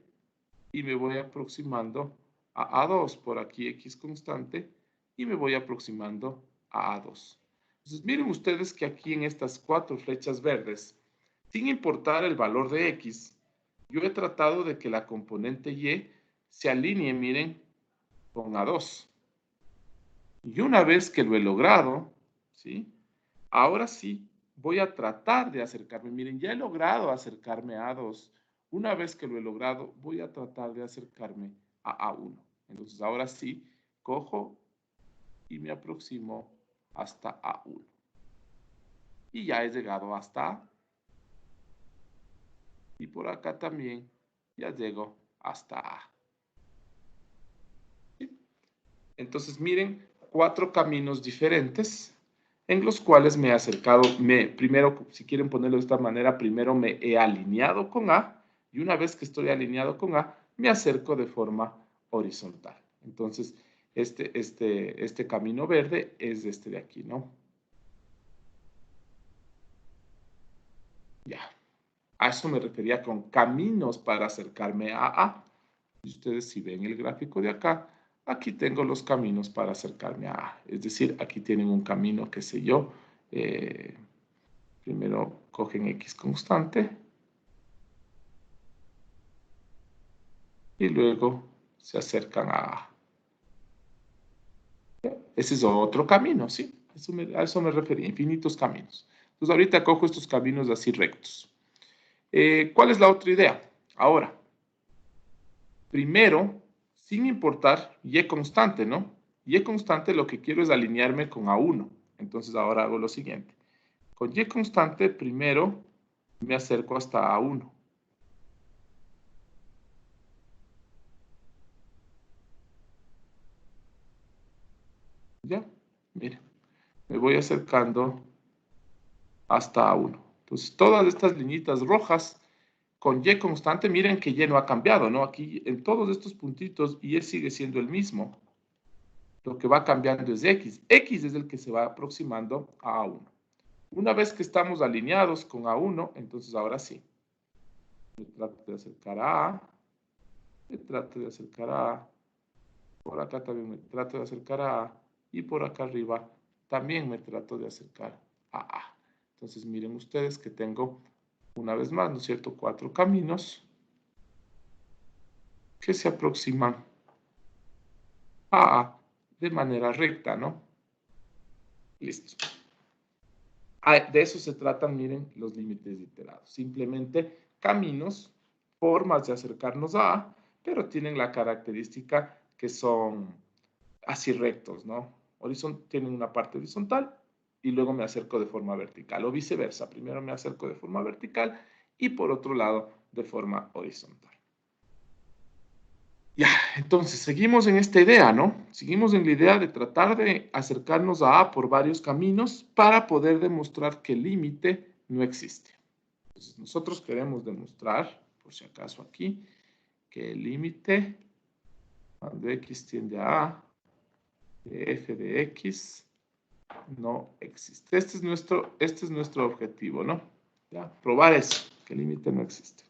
y me voy aproximando a A2. Por aquí x constante y me voy aproximando a A2. Entonces, miren ustedes que aquí en estas 4 flechas verdes, sin importar el valor de x, yo he tratado de que la componente y se alinee, miren, con A2. Y una vez que lo he logrado, ¿sí? Ahora sí, voy a tratar de acercarme. Miren, ya he logrado acercarme a A2. Una vez que lo he logrado, voy a tratar de acercarme a A1. Entonces, ahora sí, cojo y me aproximo hasta A1. Y ya he llegado hasta A. Y por acá también ya llego hasta A. ¿Sí? Entonces, miren, 4 caminos diferentes en los cuales me he acercado, primero, si quieren ponerlo de esta manera, primero me he alineado con A, y una vez que estoy alineado con A, me acerco de forma horizontal. Entonces, este camino verde es este de aquí, ¿no? Ya. A eso me refería con caminos para acercarme a A. Y ustedes, si ven el gráfico de acá, aquí tengo los caminos para acercarme a A. Es decir, aquí tienen un camino, qué sé yo. Primero cogen X constante y luego se acercan a A. Ese es otro camino, ¿sí? A eso me refería, infinitos caminos. Entonces ahorita cojo estos caminos así rectos. ¿Cuál es la otra idea? Ahora, primero, sin importar Y constante, ¿no? Y constante lo que quiero es alinearme con A1. Entonces ahora hago lo siguiente. Con Y constante, primero me acerco hasta A1. ¿Ya? Miren, me voy acercando hasta A1. Entonces, todas estas liñitas rojas con Y constante, miren que Y no ha cambiado, ¿no? Aquí en todos estos puntitos, Y sigue siendo el mismo. Lo que va cambiando es X. X es el que se va aproximando a A1. Una vez que estamos alineados con A1, entonces ahora sí. Me trato de acercar a A. Me trato de acercar a A. Por acá también me trato de acercar a A. Y por acá arriba también me trato de acercar a A. Entonces miren ustedes que tengo, una vez más, ¿no es cierto?, 4 caminos que se aproximan a A de manera recta, ¿no? Listo. De eso se tratan, miren, los límites iterados. Simplemente caminos, formas de acercarnos a A, pero tienen la característica que son así rectos, ¿no? Tienen una parte horizontal y luego me acerco de forma vertical, o viceversa. Primero me acerco de forma vertical y por otro lado de forma horizontal. Ya, entonces seguimos en esta idea, ¿no? Seguimos en la idea de tratar de acercarnos a A por varios caminos para poder demostrar que el límite no existe. Entonces nosotros queremos demostrar, por si acaso aquí, que el límite cuando X tiende a A de f de X no existe. Este es nuestro objetivo, ¿no? ¿Ya? Probar eso, que el límite no existe.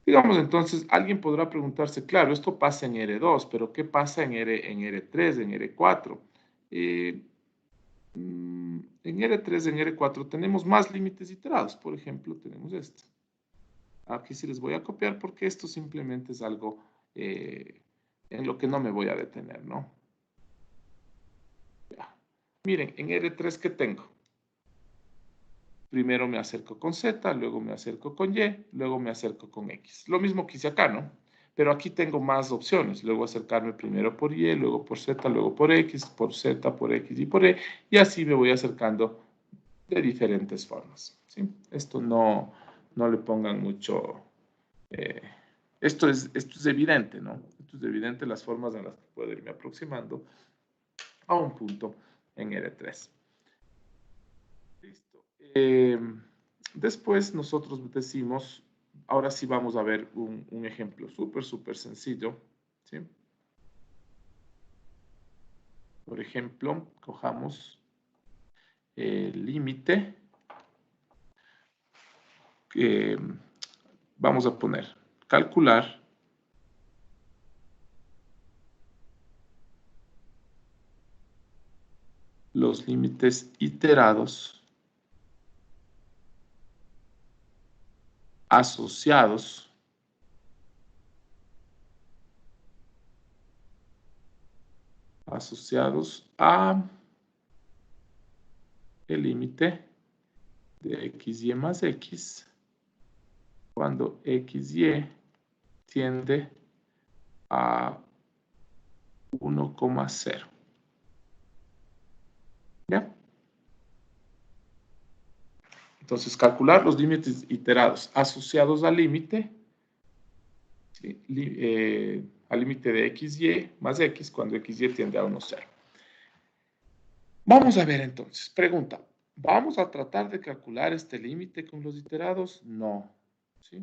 Digamos, entonces, alguien podrá preguntarse, claro, esto pasa en R2, pero ¿qué pasa en R3, en R4? En R3, en R4 tenemos más límites iterados. Por ejemplo, tenemos este. Aquí sí les voy a copiar porque esto simplemente es algo en lo que no me voy a detener, ¿no? Ya. Miren, en R3, ¿qué tengo? Primero me acerco con Z, luego me acerco con Y, luego me acerco con X. Lo mismo que hice acá, ¿no? Pero aquí tengo más opciones. Luego acercarme primero por Y, luego por Z, luego por X, por Z, por X y por E. Y así me voy acercando de diferentes formas, ¿sí? Esto no le pongan mucho... esto es evidente, ¿no? Esto es evidente las formas en las que puedo irme aproximando a un punto en R3. Listo. Después nosotros decimos, ahora sí vamos a ver un ejemplo súper sencillo, ¿sí? Por ejemplo, cojamos el límite que vamos a poner, calcular los límites iterados asociados a el límite de xy más x cuando xy tiende a 1,0. ¿Ya? Entonces, calcular los límites iterados asociados al límite, ¿sí? Al límite de xy más x cuando xy tiende a 1,0. Vamos a ver entonces, pregunta, ¿vamos a tratar de calcular este límite con los iterados? No, ¿sí?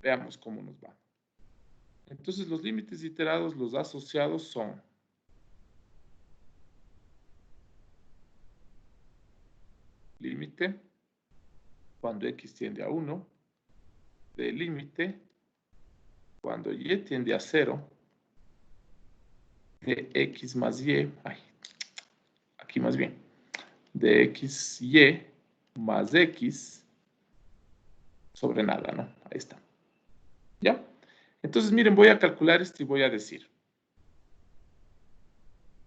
Veamos cómo nos va. Entonces, los límites iterados, los asociados son límite cuando x tiende a 1, de límite cuando y tiende a 0 de x más y, aquí más bien, de xy más x sobre nada, ¿no? Ahí está. ¿Ya? Entonces, miren, voy a calcular esto y voy a decir.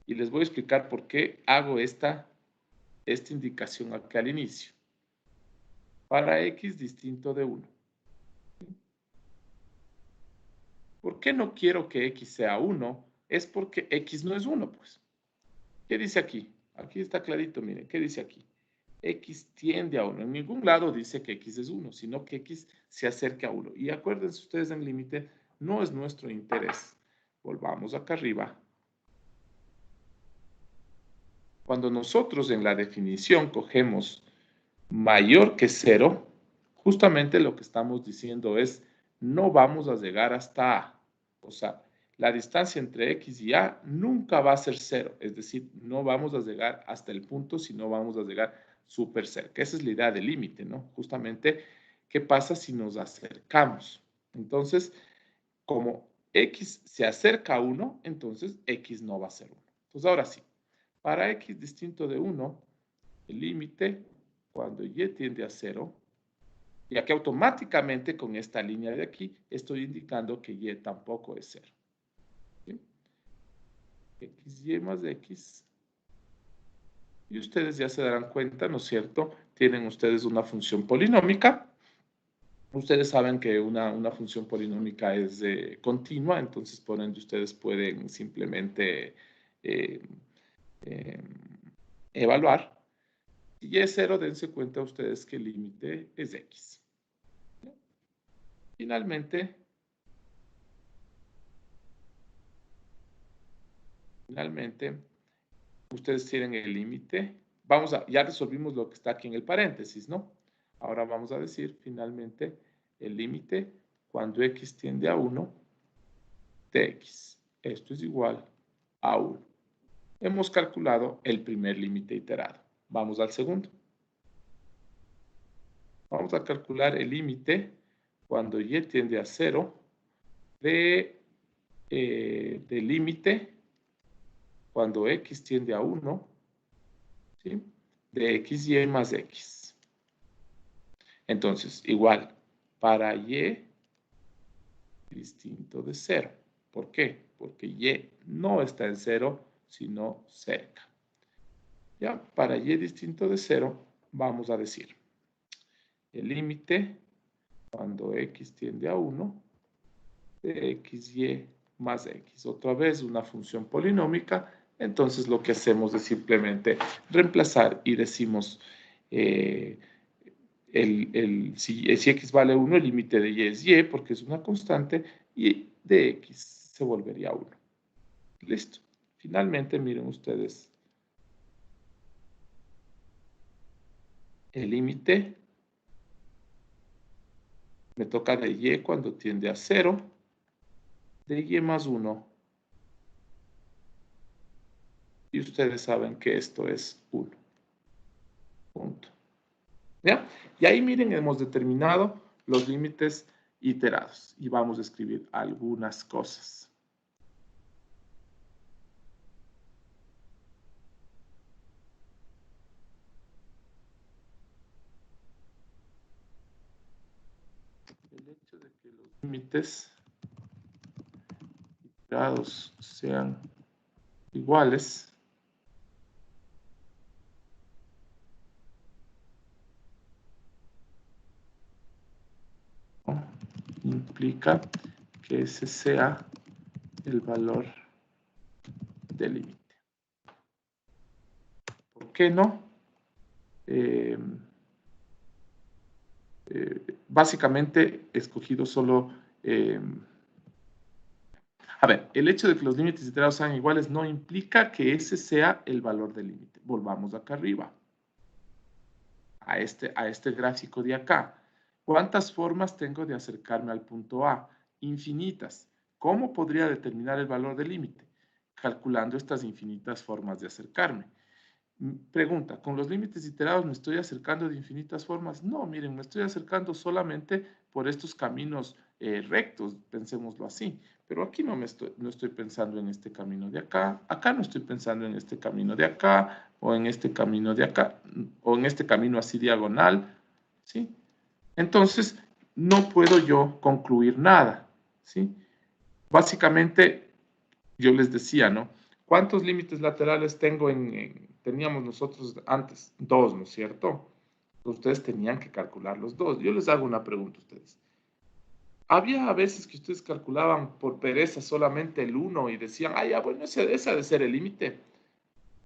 Y les voy a explicar por qué hago esta indicación acá al inicio. Para x distinto de 1. ¿Por qué no quiero que x sea 1? Es porque x no es 1, pues. ¿Qué dice aquí? Aquí está clarito, miren, ¿qué dice aquí? X tiende a 1. En ningún lado dice que x es 1, sino que x se acerca a 1. Y acuérdense ustedes, en límite no es nuestro interés. Volvamos acá arriba. Cuando nosotros en la definición cogemos mayor que 0, justamente lo que estamos diciendo es no vamos a llegar hasta A. O sea, la distancia entre X y A nunca va a ser 0. Es decir, no vamos a llegar hasta el punto, sino vamos a llegar súper cerca. Esa es la idea del límite, ¿no? Justamente, ¿qué pasa si nos acercamos? Entonces, como X se acerca a 1, entonces X no va a ser 1. Entonces, ahora sí, para X distinto de 1, el límite, cuando Y tiende a 0, y aquí automáticamente con esta línea de aquí, estoy indicando que Y tampoco es 0. ¿Sí? XY más X. Y ustedes ya se darán cuenta, ¿no es cierto? Tienen ustedes una función polinómica. Ustedes saben que una función polinómica es continua, entonces por ende ustedes pueden simplemente eh, eh, evaluar. Y es 0, dense cuenta ustedes que el límite es X. Finalmente, ustedes tienen el límite. Ya resolvimos lo que está aquí en el paréntesis, ¿no? Ahora vamos a decir, finalmente, el límite cuando x tiende a 1 de x. Esto es igual a 1. Hemos calculado el primer límite iterado. Vamos al segundo. Vamos a calcular el límite cuando y tiende a 0 del límite cuando x tiende a 1, ¿sí? De xy más x. Entonces, igual, para y distinto de 0. ¿Por qué? Porque y no está en 0, sino cerca. Ya, para y distinto de 0, vamos a decir el límite cuando x tiende a 1 de xy más x. Otra vez una función polinómica, entonces lo que hacemos es simplemente reemplazar y decimos si x vale 1, el límite de y es y porque es una constante y de x se volvería 1. Listo. Finalmente, miren ustedes el límite. Me toca de y cuando tiende a 0, de y más 1. Y ustedes saben que esto es 1. Punto. ¿Ya? Y ahí miren, hemos determinado los límites iterados. Y vamos a escribir algunas cosas. El hecho de que los límites iterados sean iguales implica que ese sea el valor del límite. ¿Por qué no? Básicamente he escogido solo... a ver, el hecho de que los límites iterados sean iguales no implica que ese sea el valor del límite. Volvamos acá arriba. A este gráfico de acá. ¿Cuántas formas tengo de acercarme al punto A? Infinitas. ¿Cómo podría determinar el valor del límite? Calculando estas infinitas formas de acercarme. Pregunta, ¿con los límites iterados me estoy acercando de infinitas formas? No, miren, me estoy acercando solamente por estos caminos rectos, pensémoslo así. Pero aquí no estoy pensando en este camino de acá, acá no estoy pensando en este camino de acá, o en este camino de acá, o en este camino así diagonal, ¿sí? Entonces, no puedo yo concluir nada, ¿sí? Básicamente, yo les decía, ¿no? ¿Cuántos límites laterales tengo teníamos nosotros antes? 2, ¿no es cierto? Ustedes tenían que calcular los 2. Yo les hago una pregunta a ustedes. Había veces que ustedes calculaban por pereza solamente el 1 y decían, ah, ya, bueno, ese ha de ser el límite.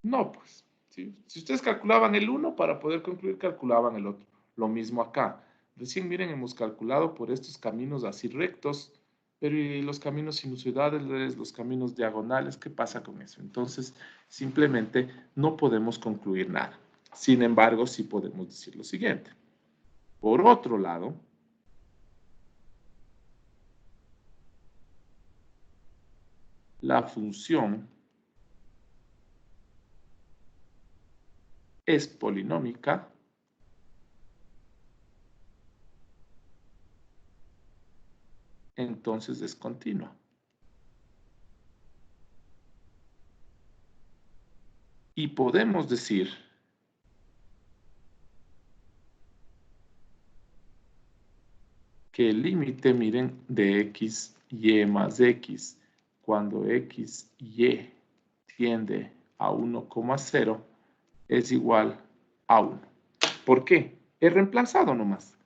No, pues, ¿sí? Si ustedes calculaban el 1 para poder concluir, calculaban el otro. Lo mismo acá. Recién, miren, hemos calculado por estos caminos así rectos, pero ¿y los caminos sinusoidales, los caminos diagonales? ¿Qué pasa con eso? Entonces, simplemente no podemos concluir nada. Sin embargo, sí podemos decir lo siguiente. Por otro lado, la función es polinómica, entonces es continua. Y podemos decir que el límite, miren, de x, y más x, cuando x, y tiende a 1,0, es igual a 1. ¿Por qué? He reemplazado nomás.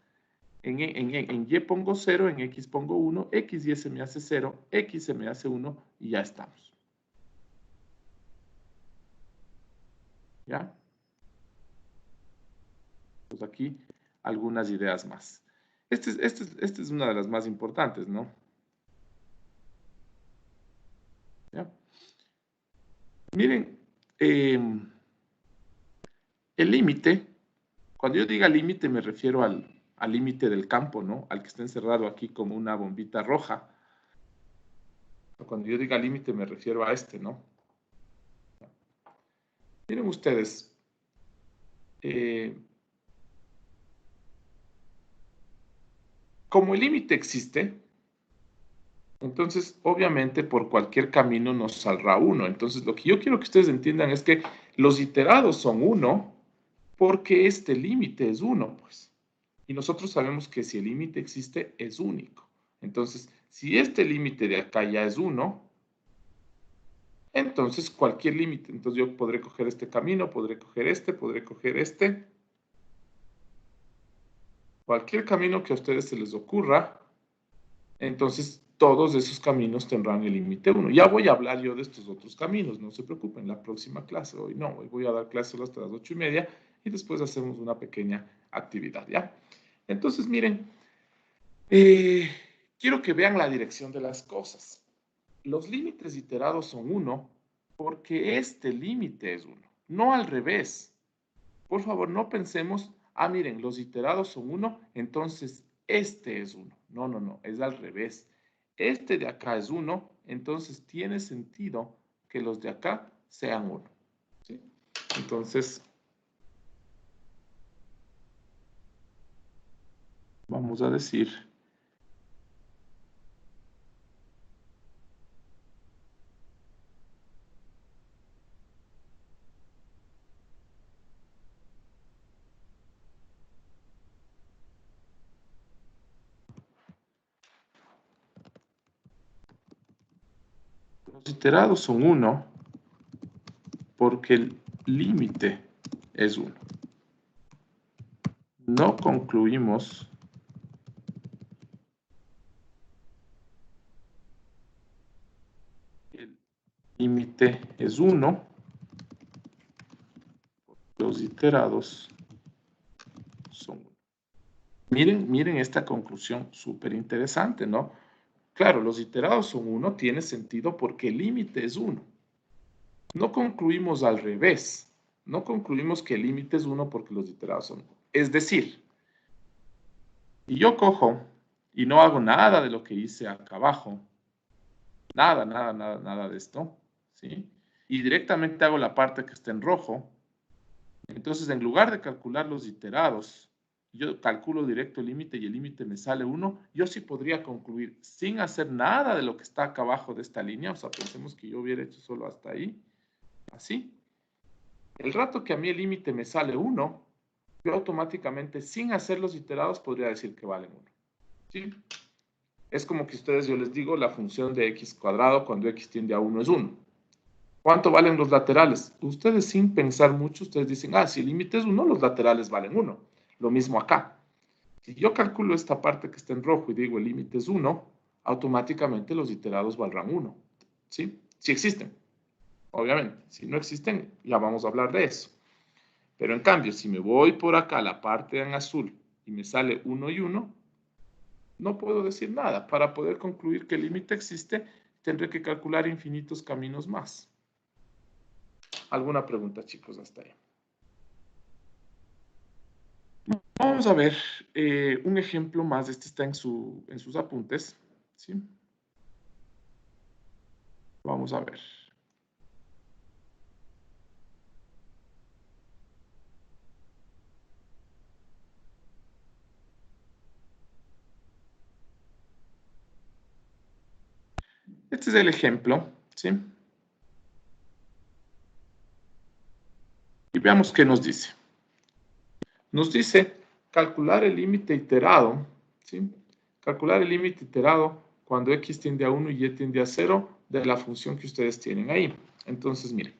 En y pongo 0, en x pongo 1, x y se me hace 0, x se me hace 1 y ya estamos. ¿Ya? Pues aquí algunas ideas más. Esta es una de las más importantes, ¿no? ¿Ya? Miren, el límite, cuando yo diga límite me refiero al límite del campo, ¿no? Al que está encerrado aquí como una bombita roja. Cuando yo diga límite me refiero a este, ¿no? Miren ustedes, como el límite existe, entonces obviamente por cualquier camino nos saldrá 1. Entonces lo que yo quiero que ustedes entiendan es que los iterados son 1 porque este límite es 1, pues. Y nosotros sabemos que si el límite existe, es único. Entonces, si este límite de acá ya es 1, entonces cualquier límite, entonces yo podré coger este camino, podré coger este, cualquier camino que a ustedes se les ocurra, entonces todos esos caminos tendrán el límite 1. Ya voy a hablar yo de estos otros caminos, no se preocupen, la próxima clase, hoy no, hoy voy a dar clase hasta las 8:30 y después hacemos una pequeña actividad, ¿ya? Entonces, miren, quiero que vean la dirección de las cosas. Los límites iterados son 1 porque este límite es 1, no al revés. Por favor, no pensemos, ah, miren, los iterados son 1, entonces este es 1. No, no, no, es al revés. Este de acá es 1, entonces tiene sentido que los de acá sean 1. ¿Sí? Entonces, vamos a decir los iterados son 1 porque el límite es 1. No concluimos que el límite es 1. Los iterados son 1. Miren esta conclusión súper interesante, ¿no? Claro, los iterados son 1, tiene sentido porque el límite es 1. No concluimos al revés. No concluimos que el límite es 1 porque los iterados son 1. Es decir, si yo cojo y no hago nada de lo que hice acá abajo, nada de esto, ¿sí? Y directamente hago la parte que está en rojo, entonces en lugar de calcular los iterados yo calculo directo el límite y el límite me sale 1, yo sí podría concluir sin hacer nada de lo que está acá abajo de esta línea. O sea, pensemos que yo hubiera hecho solo hasta ahí, así. El rato que a mí el límite me sale 1, yo automáticamente, sin hacer los iterados, podría decir que valen 1. ¿Sí? Es como que ustedes, yo les digo, la función de x cuadrado cuando x tiende a 1 es 1. ¿Cuánto valen los laterales? Ustedes sin pensar mucho, ustedes dicen, si el límite es 1, los laterales valen 1. Lo mismo acá. Si yo calculo esta parte que está en rojo y digo el límite es 1, automáticamente los iterados valdrán 1. ¿Sí? Si existen, obviamente. Si no existen, ya vamos a hablar de eso. Pero en cambio, si me voy por acá, la parte en azul, y me sale 1 y 1, no puedo decir nada. Para poder concluir que el límite existe, tendré que calcular infinitos caminos más. ¿Alguna pregunta, chicos, hasta ahí? Vamos a ver un ejemplo más. Este está en sus apuntes. ¿Sí? Vamos a ver. Este es el ejemplo, ¿sí? Y veamos qué nos dice. Nos dice calcular el límite iterado, ¿sí? Calcular el límite iterado cuando x tiende a 1 y y tiende a 0 de la función que ustedes tienen ahí. Entonces, miren.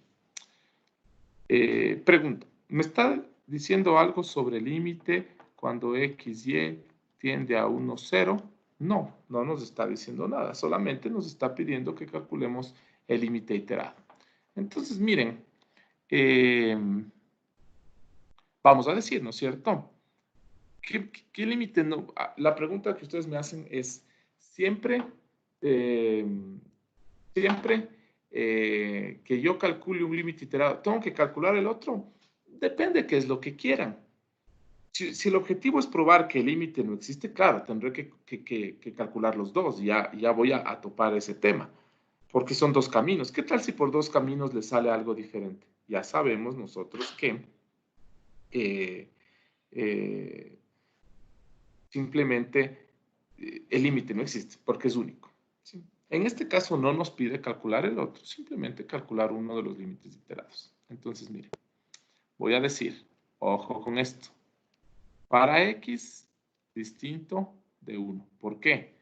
Pregunta, ¿me está diciendo algo sobre el límite cuando x, y tiende a 1, 0? No, no nos está diciendo nada. Solamente nos está pidiendo que calculemos el límite iterado. Entonces, miren, vamos a decir, ¿no es cierto? ¿Qué límite no? La pregunta que ustedes me hacen es, siempre que yo calcule un límite iterado, ¿tengo que calcular el otro? Depende qué es lo que quieran. Si el objetivo es probar que el límite no existe, claro, tendré que calcular los dos. Ya voy a topar ese tema, porque son dos caminos. ¿Qué tal si por dos caminos le sale algo diferente? Ya sabemos nosotros que eh, simplemente el límite no existe porque es único. ¿Sí? En este caso no nos pide calcular el otro, simplemente calcular uno de los límites iterados. Entonces, miren, voy a decir, ojo con esto, para x distinto de 1. ¿Por qué?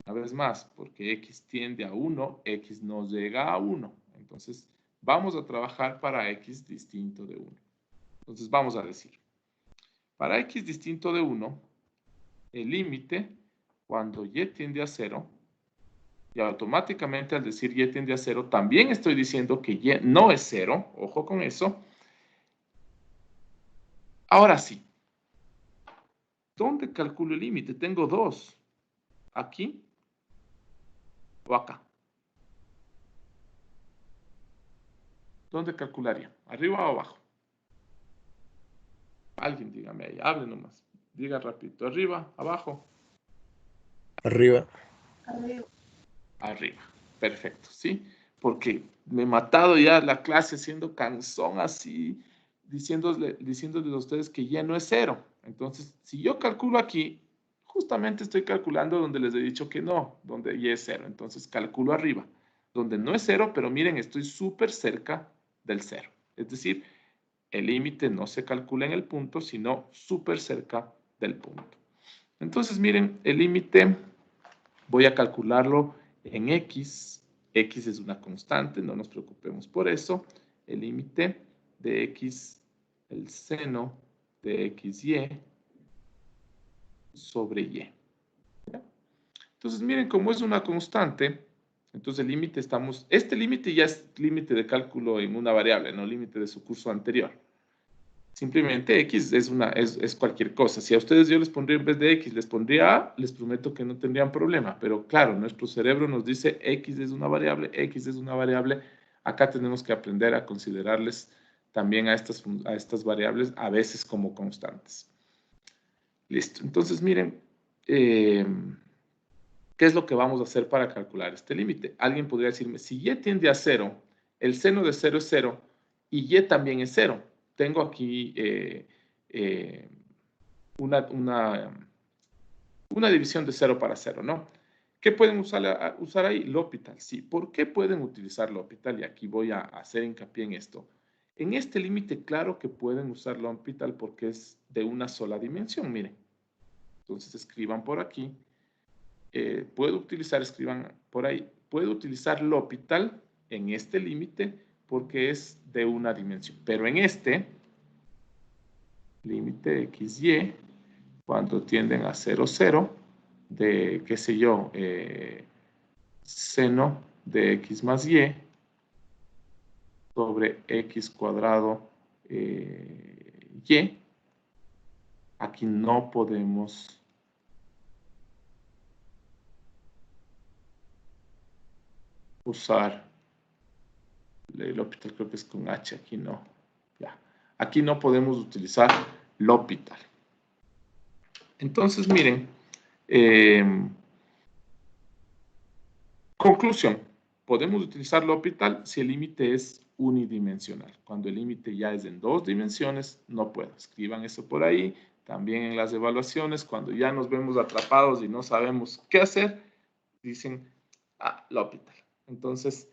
Una vez más, porque x tiende a 1, x no llega a 1. Entonces, vamos a trabajar para x distinto de 1. Entonces, vamos a decir, para x distinto de 1, el límite cuando y tiende a 0, y automáticamente al decir y tiende a 0, también estoy diciendo que y no es 0, ojo con eso. Ahora sí, ¿dónde calculo el límite? Tengo dos, aquí o acá. ¿Dónde calcularía? ¿Arriba o abajo? Alguien dígame ahí, hable nomás. Diga rapidito, ¿arriba, abajo? Arriba. Arriba, perfecto, ¿sí? Porque me he matado ya la clase siendo cansón así, diciéndoles a ustedes que ya no es 0. Entonces, si yo calculo aquí, justamente estoy calculando donde les he dicho que no, donde y es 0. Entonces, calculo arriba, donde no es 0, pero miren, estoy súper cerca del 0. Es decir, el límite no se calcula en el punto, sino súper cerca del punto. Entonces, miren, el límite voy a calcularlo en x. X es una constante, no nos preocupemos por eso. El límite de x, el seno de xy sobre y. Entonces, miren, como es una constante, entonces el límite este límite ya es límite de cálculo en una variable, no límite de su curso anterior. Simplemente x es cualquier cosa. Si a ustedes yo les pondría en vez de x, les pondría a, les prometo que no tendrían problema. Pero claro, nuestro cerebro nos dice x es una variable, x es una variable. Acá tenemos que aprender a considerarles también a estas variables a veces como constantes. Listo. Entonces, miren, ¿qué es lo que vamos a hacer para calcular este límite? Alguien podría decirme, si y tiende a 0, el seno de 0 es 0 y y también es 0. Tengo aquí una división de 0 para 0, ¿no? ¿Qué pueden usar ahí? L'Hopital, sí. ¿Por qué pueden utilizar L'Hopital? Y aquí voy a hacer hincapié en esto. En este límite, claro que pueden usar L'Hopital porque es de una sola dimensión, miren. Entonces escriban por aquí. Escriban por ahí, puedo utilizar L'Hopital en este límite porque es de una dimensión. Pero en este límite XY, cuando tienden a 0, 0, de, qué sé yo, seno de X más Y sobre X cuadrado Y, aquí no podemos usar L'Hopital, creo que es con H, aquí no. Ya. Aquí no podemos utilizar L'Hopital. Entonces, miren, conclusión, podemos utilizar L'Hopital si el límite es unidimensional. Cuando el límite ya es en 2 dimensiones, no puedo. Escriban eso por ahí. También en las evaluaciones, cuando ya nos vemos atrapados y no sabemos qué hacer, dicen, L'Hopital. Entonces,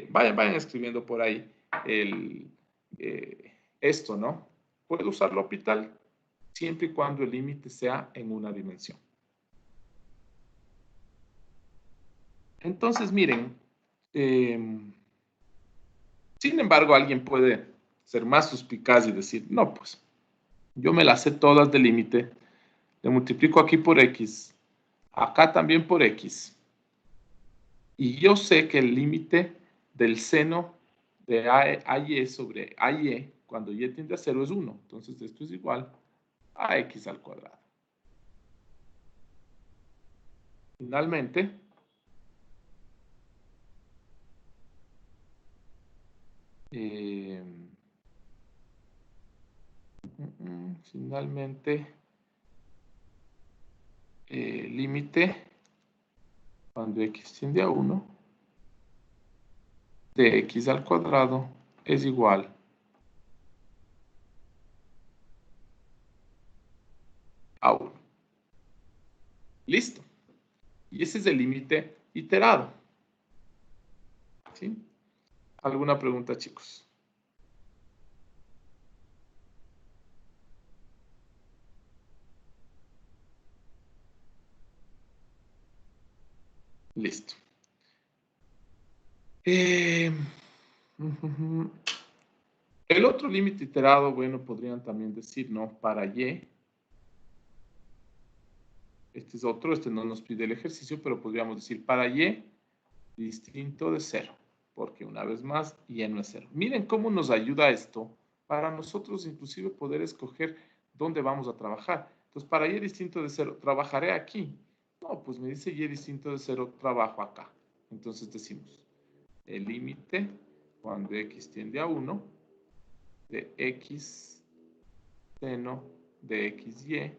vayan escribiendo por ahí esto, ¿no? Puedo usar L'Hopital siempre y cuando el límite sea en una dimensión. Entonces, miren, sin embargo, alguien puede ser más suspicaz y decir, no, pues, yo me las sé todas de límite, le multiplico aquí por X, acá también por X, y yo sé que el límite del seno de AY sobre AY, cuando Y tiende a 0, es 1. Entonces, esto es igual a X al cuadrado. Finalmente, límite cuando X tiende a 1 de X al cuadrado es igual a 1. Listo. Y ese es el límite iterado. ¿Sí? ¿Alguna pregunta, chicos? Listo. El otro límite iterado, bueno, podrían también decir, ¿no? Para Y. Este es otro, este no nos pide el ejercicio, pero podríamos decir para Y distinto de 0, porque una vez más, Y no es 0. Miren cómo nos ayuda esto para nosotros inclusive poder escoger dónde vamos a trabajar. Entonces, para Y distinto de 0, ¿trabajaré aquí? No, pues me dice Y distinto de 0, trabajo acá. Entonces decimos, el límite cuando X tiende a 1 de X seno de XY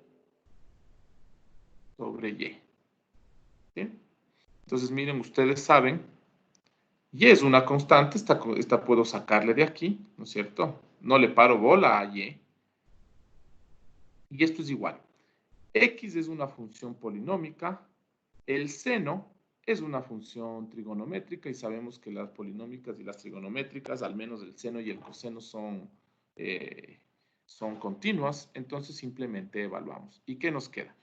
sobre Y. ¿Sí? Entonces, miren, ustedes saben, Y es una constante, esta puedo sacarle de aquí, ¿no es cierto? No le paro bola a Y. Y esto es igual. X es una función polinómica, el seno es una función trigonométrica y sabemos que las polinómicas y las trigonométricas, al menos el seno y el coseno son continuas, entonces simplemente evaluamos. ¿Y qué nos queda?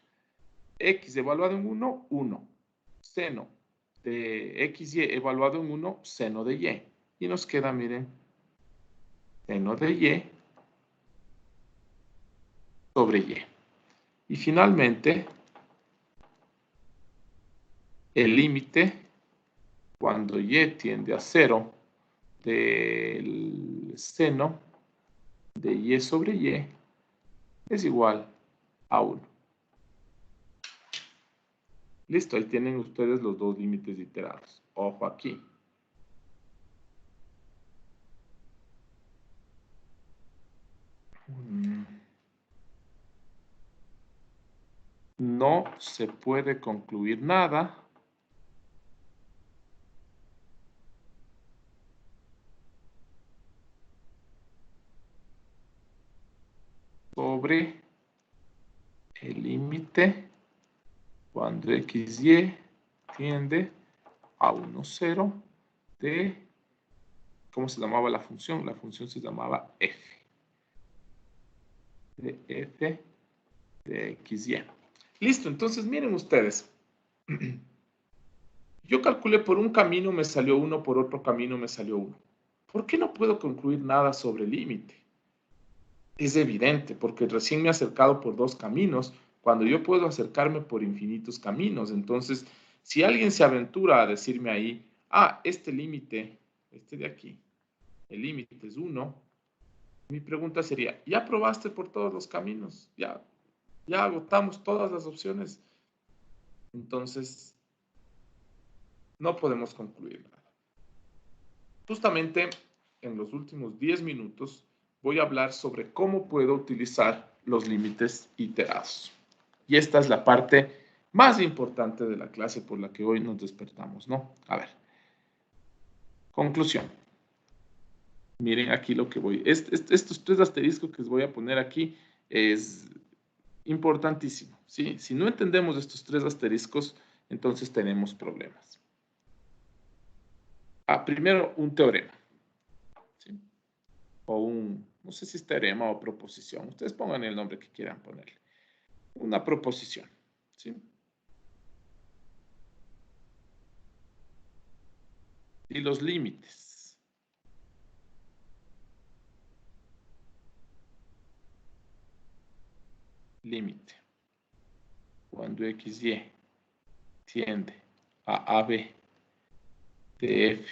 X evaluado en 1, 1. Seno de XY evaluado en 1, seno de Y. Y nos queda, miren, seno de Y sobre Y. Y finalmente, el límite cuando Y tiende a 0 del seno de Y sobre Y es igual a 1. Listo, ahí tienen ustedes los dos límites iterados. Ojo aquí. No se puede concluir nada sobre el límite cuando XY tiende a 1, 0 de, ¿cómo se llamaba la función? La función se llamaba f. De f de XY. Listo, entonces miren ustedes. Yo calculé por un camino me salió 1, por otro camino me salió 1. ¿Por qué no puedo concluir nada sobre el límite? Es evidente, porque recién me he acercado por 2 caminos, cuando yo puedo acercarme por infinitos caminos. Entonces, si alguien se aventura a decirme ahí, este límite, este de aquí, el límite es 1, mi pregunta sería, ¿ya probaste por todos los caminos? ¿Ya agotamos todas las opciones? Entonces, no podemos concluir nada. Justamente en los últimos 10 minutos voy a hablar sobre cómo puedo utilizar los límites iterados. Y esta es la parte más importante de la clase por la que hoy nos despertamos, ¿no? A ver. Conclusión. Miren aquí lo que voy. Estos 3 asteriscos que les voy a poner aquí es importantísimo, ¿sí? Si no entendemos estos 3 asteriscos, entonces tenemos problemas. Primero, un teorema, ¿sí? O no sé si es teorema o proposición. Ustedes pongan el nombre que quieran ponerle. Una proposición, ¿sí? Y los límites. Límite. Cuando XY tiende a AB de F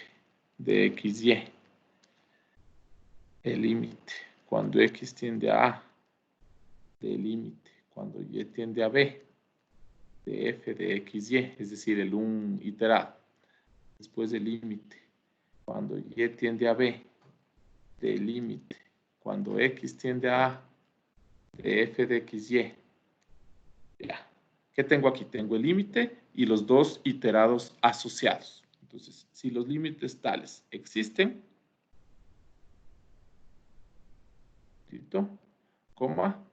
de XY. El límite. Cuando X tiende a A del límite. Cuando Y tiende a B de F de XY. Es decir, el 1 iterado. Después del límite. Cuando Y tiende a B del límite. Cuando X tiende a A de F de XY. Ya. ¿Qué tengo aquí? Tengo el límite y los 2 iterados asociados. Entonces, si los límites tales existen, ¿listo? Coma,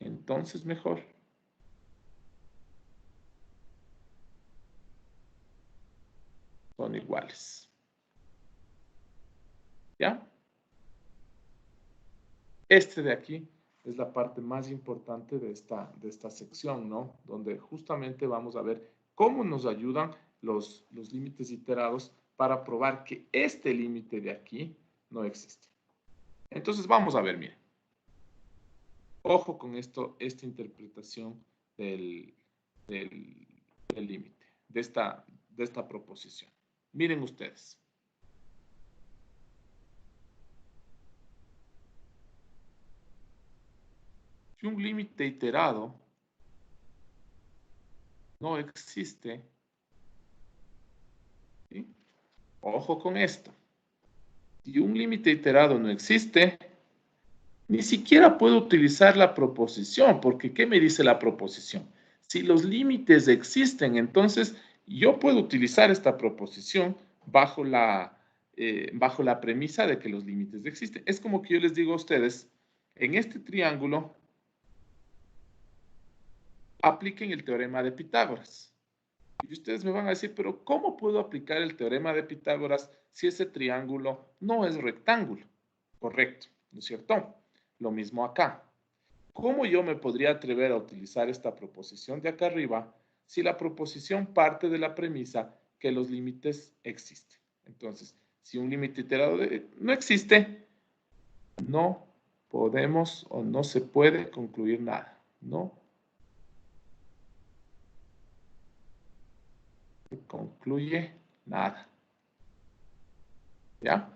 entonces mejor. Son iguales. ¿Ya? Este de aquí es la parte más importante de esta sección, ¿no? Donde justamente vamos a ver cómo nos ayudan los límites iterados para probar que este límite de aquí no existe. Entonces vamos a ver, miren. Ojo con esto, esta interpretación del límite, de esta proposición. Miren ustedes. Si un límite iterado no existe, ¿sí? Ojo con esto. Si un límite iterado no existe, ni siquiera puedo utilizar la proposición, porque ¿qué me dice la proposición? Si los límites existen, entonces yo puedo utilizar esta proposición bajo la premisa de que los límites existen. Es como que yo les digo a ustedes, en este triángulo, apliquen el teorema de Pitágoras. Y ustedes me van a decir, pero ¿cómo puedo aplicar el teorema de Pitágoras si ese triángulo no es rectángulo? Correcto, ¿no es cierto? Lo mismo acá. ¿Cómo yo me podría atrever a utilizar esta proposición de acá arriba si la proposición parte de la premisa que los límites existen? Entonces, si un límite iterado no existe, no podemos o no se puede concluir nada. No se concluye nada. ¿Ya?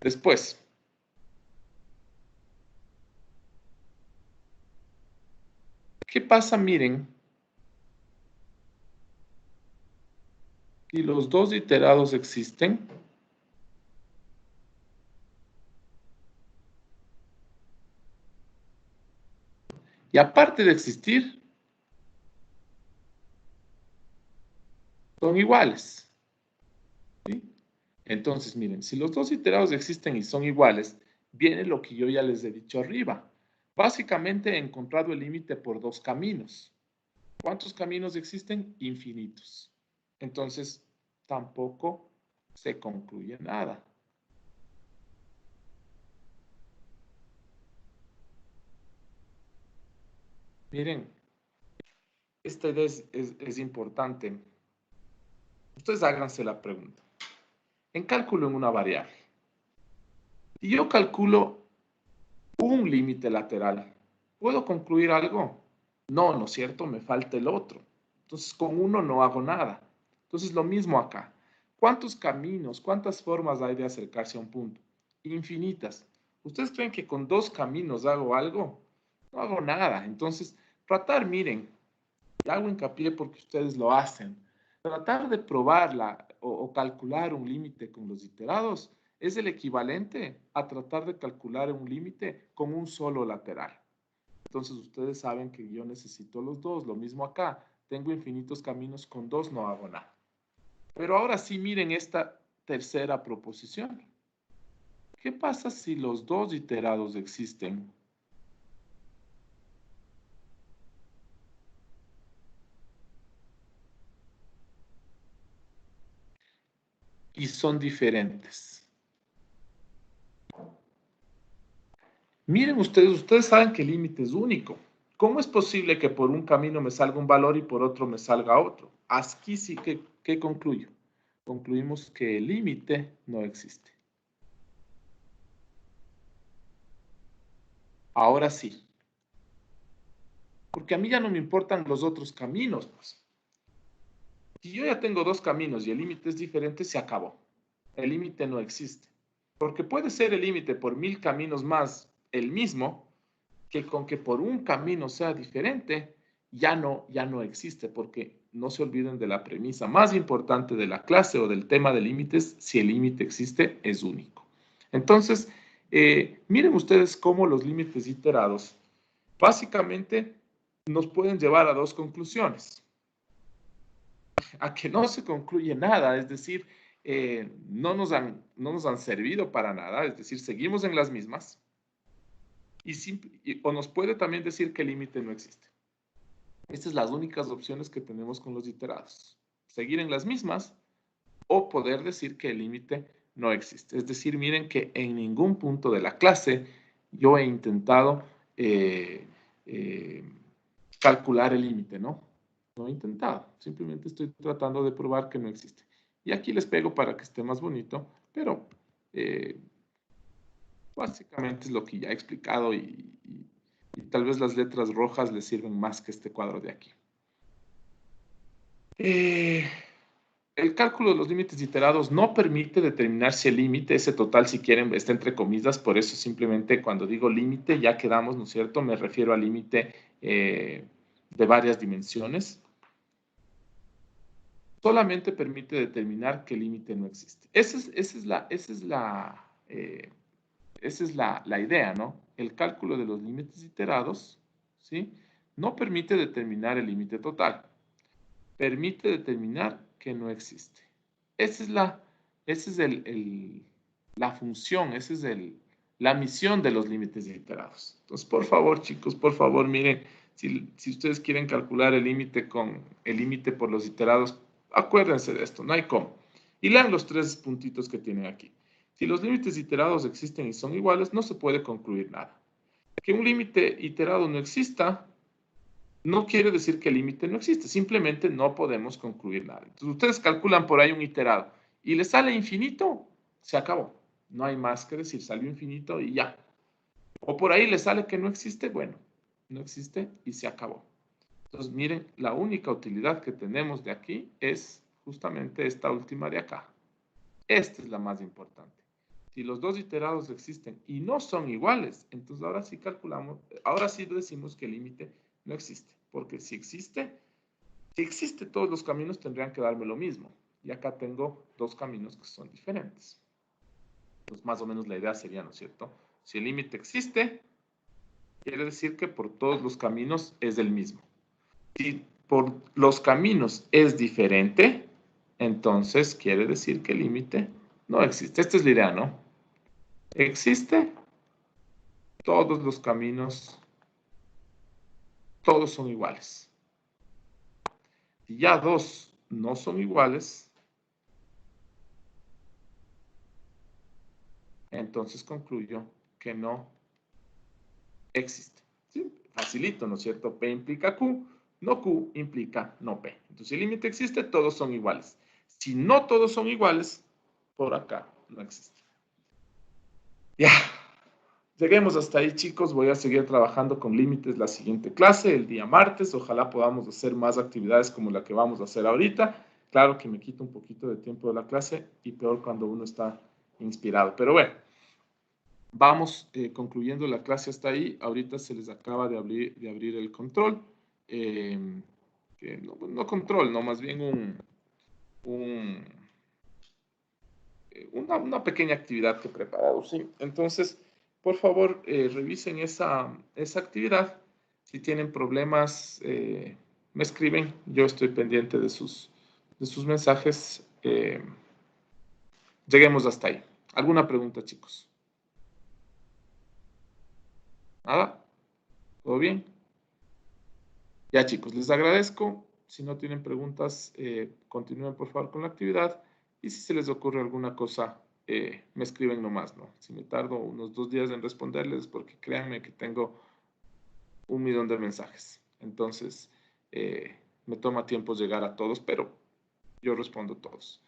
Después, ¿qué pasa? Miren, si los 2 iterados existen, y aparte de existir, son iguales. ¿Sí? Entonces, miren, si los 2 iterados existen y son iguales, viene lo que yo ya les he dicho arriba. Básicamente he encontrado el límite por dos caminos. ¿Cuántos caminos existen? Infinitos. Entonces, tampoco se concluye nada. Miren, esta idea es importante. Ustedes háganse la pregunta. En cálculo en una variable, y yo calculo un límite lateral, ¿puedo concluir algo? No, ¿no es cierto? Me falta el otro. Entonces, con uno no hago nada. Entonces, lo mismo acá. ¿Cuántos caminos, cuántas formas hay de acercarse a un punto? Infinitas. ¿Ustedes creen que con dos caminos hago algo? No hago nada. Entonces, tratar, miren, y hago hincapié porque ustedes lo hacen, tratar de probarla o calcular un límite con los iterados es el equivalente a tratar de calcular un límite con un solo lateral. Entonces ustedes saben que yo necesito los dos, lo mismo acá, tengo infinitos caminos, con dos no hago nada. Pero ahora sí miren esta tercera proposición. ¿Qué pasa si los dos iterados existen? Y son diferentes. Miren ustedes saben que el límite es único. ¿Cómo es posible que por un camino me salga un valor y por otro me salga otro? Aquí sí que, ¿qué concluyo? Concluimos que el límite no existe. Ahora sí. Porque a mí ya no me importan los otros caminos, pues. Si yo ya tengo dos caminos y el límite es diferente, se acabó. El límite no existe. Porque puede ser el límite por 1000 caminos más el mismo, que con que por un camino sea diferente, ya no existe, porque no se olviden de la premisa más importante de la clase o del tema de límites: si el límite existe, es único. Entonces, miren ustedes cómo los límites iterados básicamente nos pueden llevar a dos conclusiones. A que no se concluye nada, es decir, no nos han servido para nada, es decir, seguimos en las mismas, o nos puede también decir que el límite no existe. Estas son las únicas opciones que tenemos con los iterados. Seguir en las mismas o poder decir que el límite no existe. Es decir, miren que en ningún punto de la clase yo he intentado calcular el límite, ¿no? No he intentado. Simplemente estoy tratando de probar que no existe. Y aquí les pego para que esté más bonito, pero básicamente es lo que ya he explicado y tal vez las letras rojas les sirven más que este cuadro de aquí. El cálculo de los límites iterados no permite determinar si el límite, ese total, si quieren, está entre comillas. Por eso simplemente cuando digo límite ya quedamos, ¿no es cierto? Me refiero al límite de varias dimensiones. Solamente permite determinar que el límite no existe. Esa es la idea, ¿no? El cálculo de los límites iterados, ¿sí? No permite determinar el límite total. Permite determinar que no existe. Esa es la función, esa es la misión de los límites iterados. Entonces, por favor, chicos, por favor, miren, si ustedes quieren calcular el límite por los iterados, acuérdense de esto, no hay cómo. Y lean los tres puntitos que tienen aquí. Si los límites iterados existen y son iguales, no se puede concluir nada. Que un límite iterado no exista no quiere decir que el límite no existe, simplemente no podemos concluir nada. Entonces, ustedes calculan por ahí un iterado y les sale infinito, se acabó. No hay más que decir, salió infinito y ya. O por ahí les sale que no existe, bueno, no existe y se acabó. Entonces, miren, la única utilidad que tenemos de aquí es justamente esta última de acá. Esta es la más importante. Si los dos iterados existen y no son iguales, entonces ahora sí calculamos, ahora sí decimos que el límite no existe. Porque si existe, todos los caminos tendrían que darme lo mismo. Y acá tengo dos caminos que son diferentes. Pues más o menos la idea sería, ¿no es cierto? Si el límite existe, quiere decir que por todos los caminos es el mismo. Si por los caminos es diferente, entonces quiere decir que el límite no existe. Esta es la idea, ¿no? Existe, todos los caminos todos son iguales. Si ya dos no son iguales, entonces concluyo que no existe. ¿Sí? Facilito, ¿no es cierto? P implica Q, no Q implica no P. Entonces, si el límite existe, todos son iguales. Si no todos son iguales, por acá no existe. Ya. Lleguemos hasta ahí, chicos. Voy a seguir trabajando con límites la siguiente clase, el día martes. Ojalá podamos hacer más actividades como la que vamos a hacer ahorita. Claro que me quita un poquito de tiempo de la clase y peor cuando uno está inspirado. Pero bueno, vamos concluyendo la clase hasta ahí. Ahorita se les acaba de abrir el control. No control, no, más bien una pequeña actividad que he preparado, ¿sí? Entonces, por favor, revisen esa actividad. Si tienen problemas, me escriben. Yo estoy pendiente de sus mensajes. Lleguemos hasta ahí. ¿Alguna pregunta, chicos? ¿Nada? ¿Todo bien? Ya, chicos, les agradezco. Si no tienen preguntas, continúen por favor con la actividad. Y si se les ocurre alguna cosa, me escriben nomás, ¿no? Si me tardo unos 2 días en responderles, porque créanme que tengo 1.000.000 de mensajes. Entonces, me toma tiempo llegar a todos, pero yo respondo todos.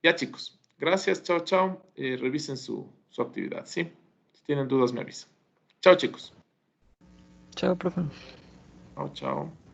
Ya, chicos, gracias, chao, chao. Revisen su actividad, ¿sí? Si tienen dudas, me avisan. Chao, chicos. Chao, profe. Chao, chao.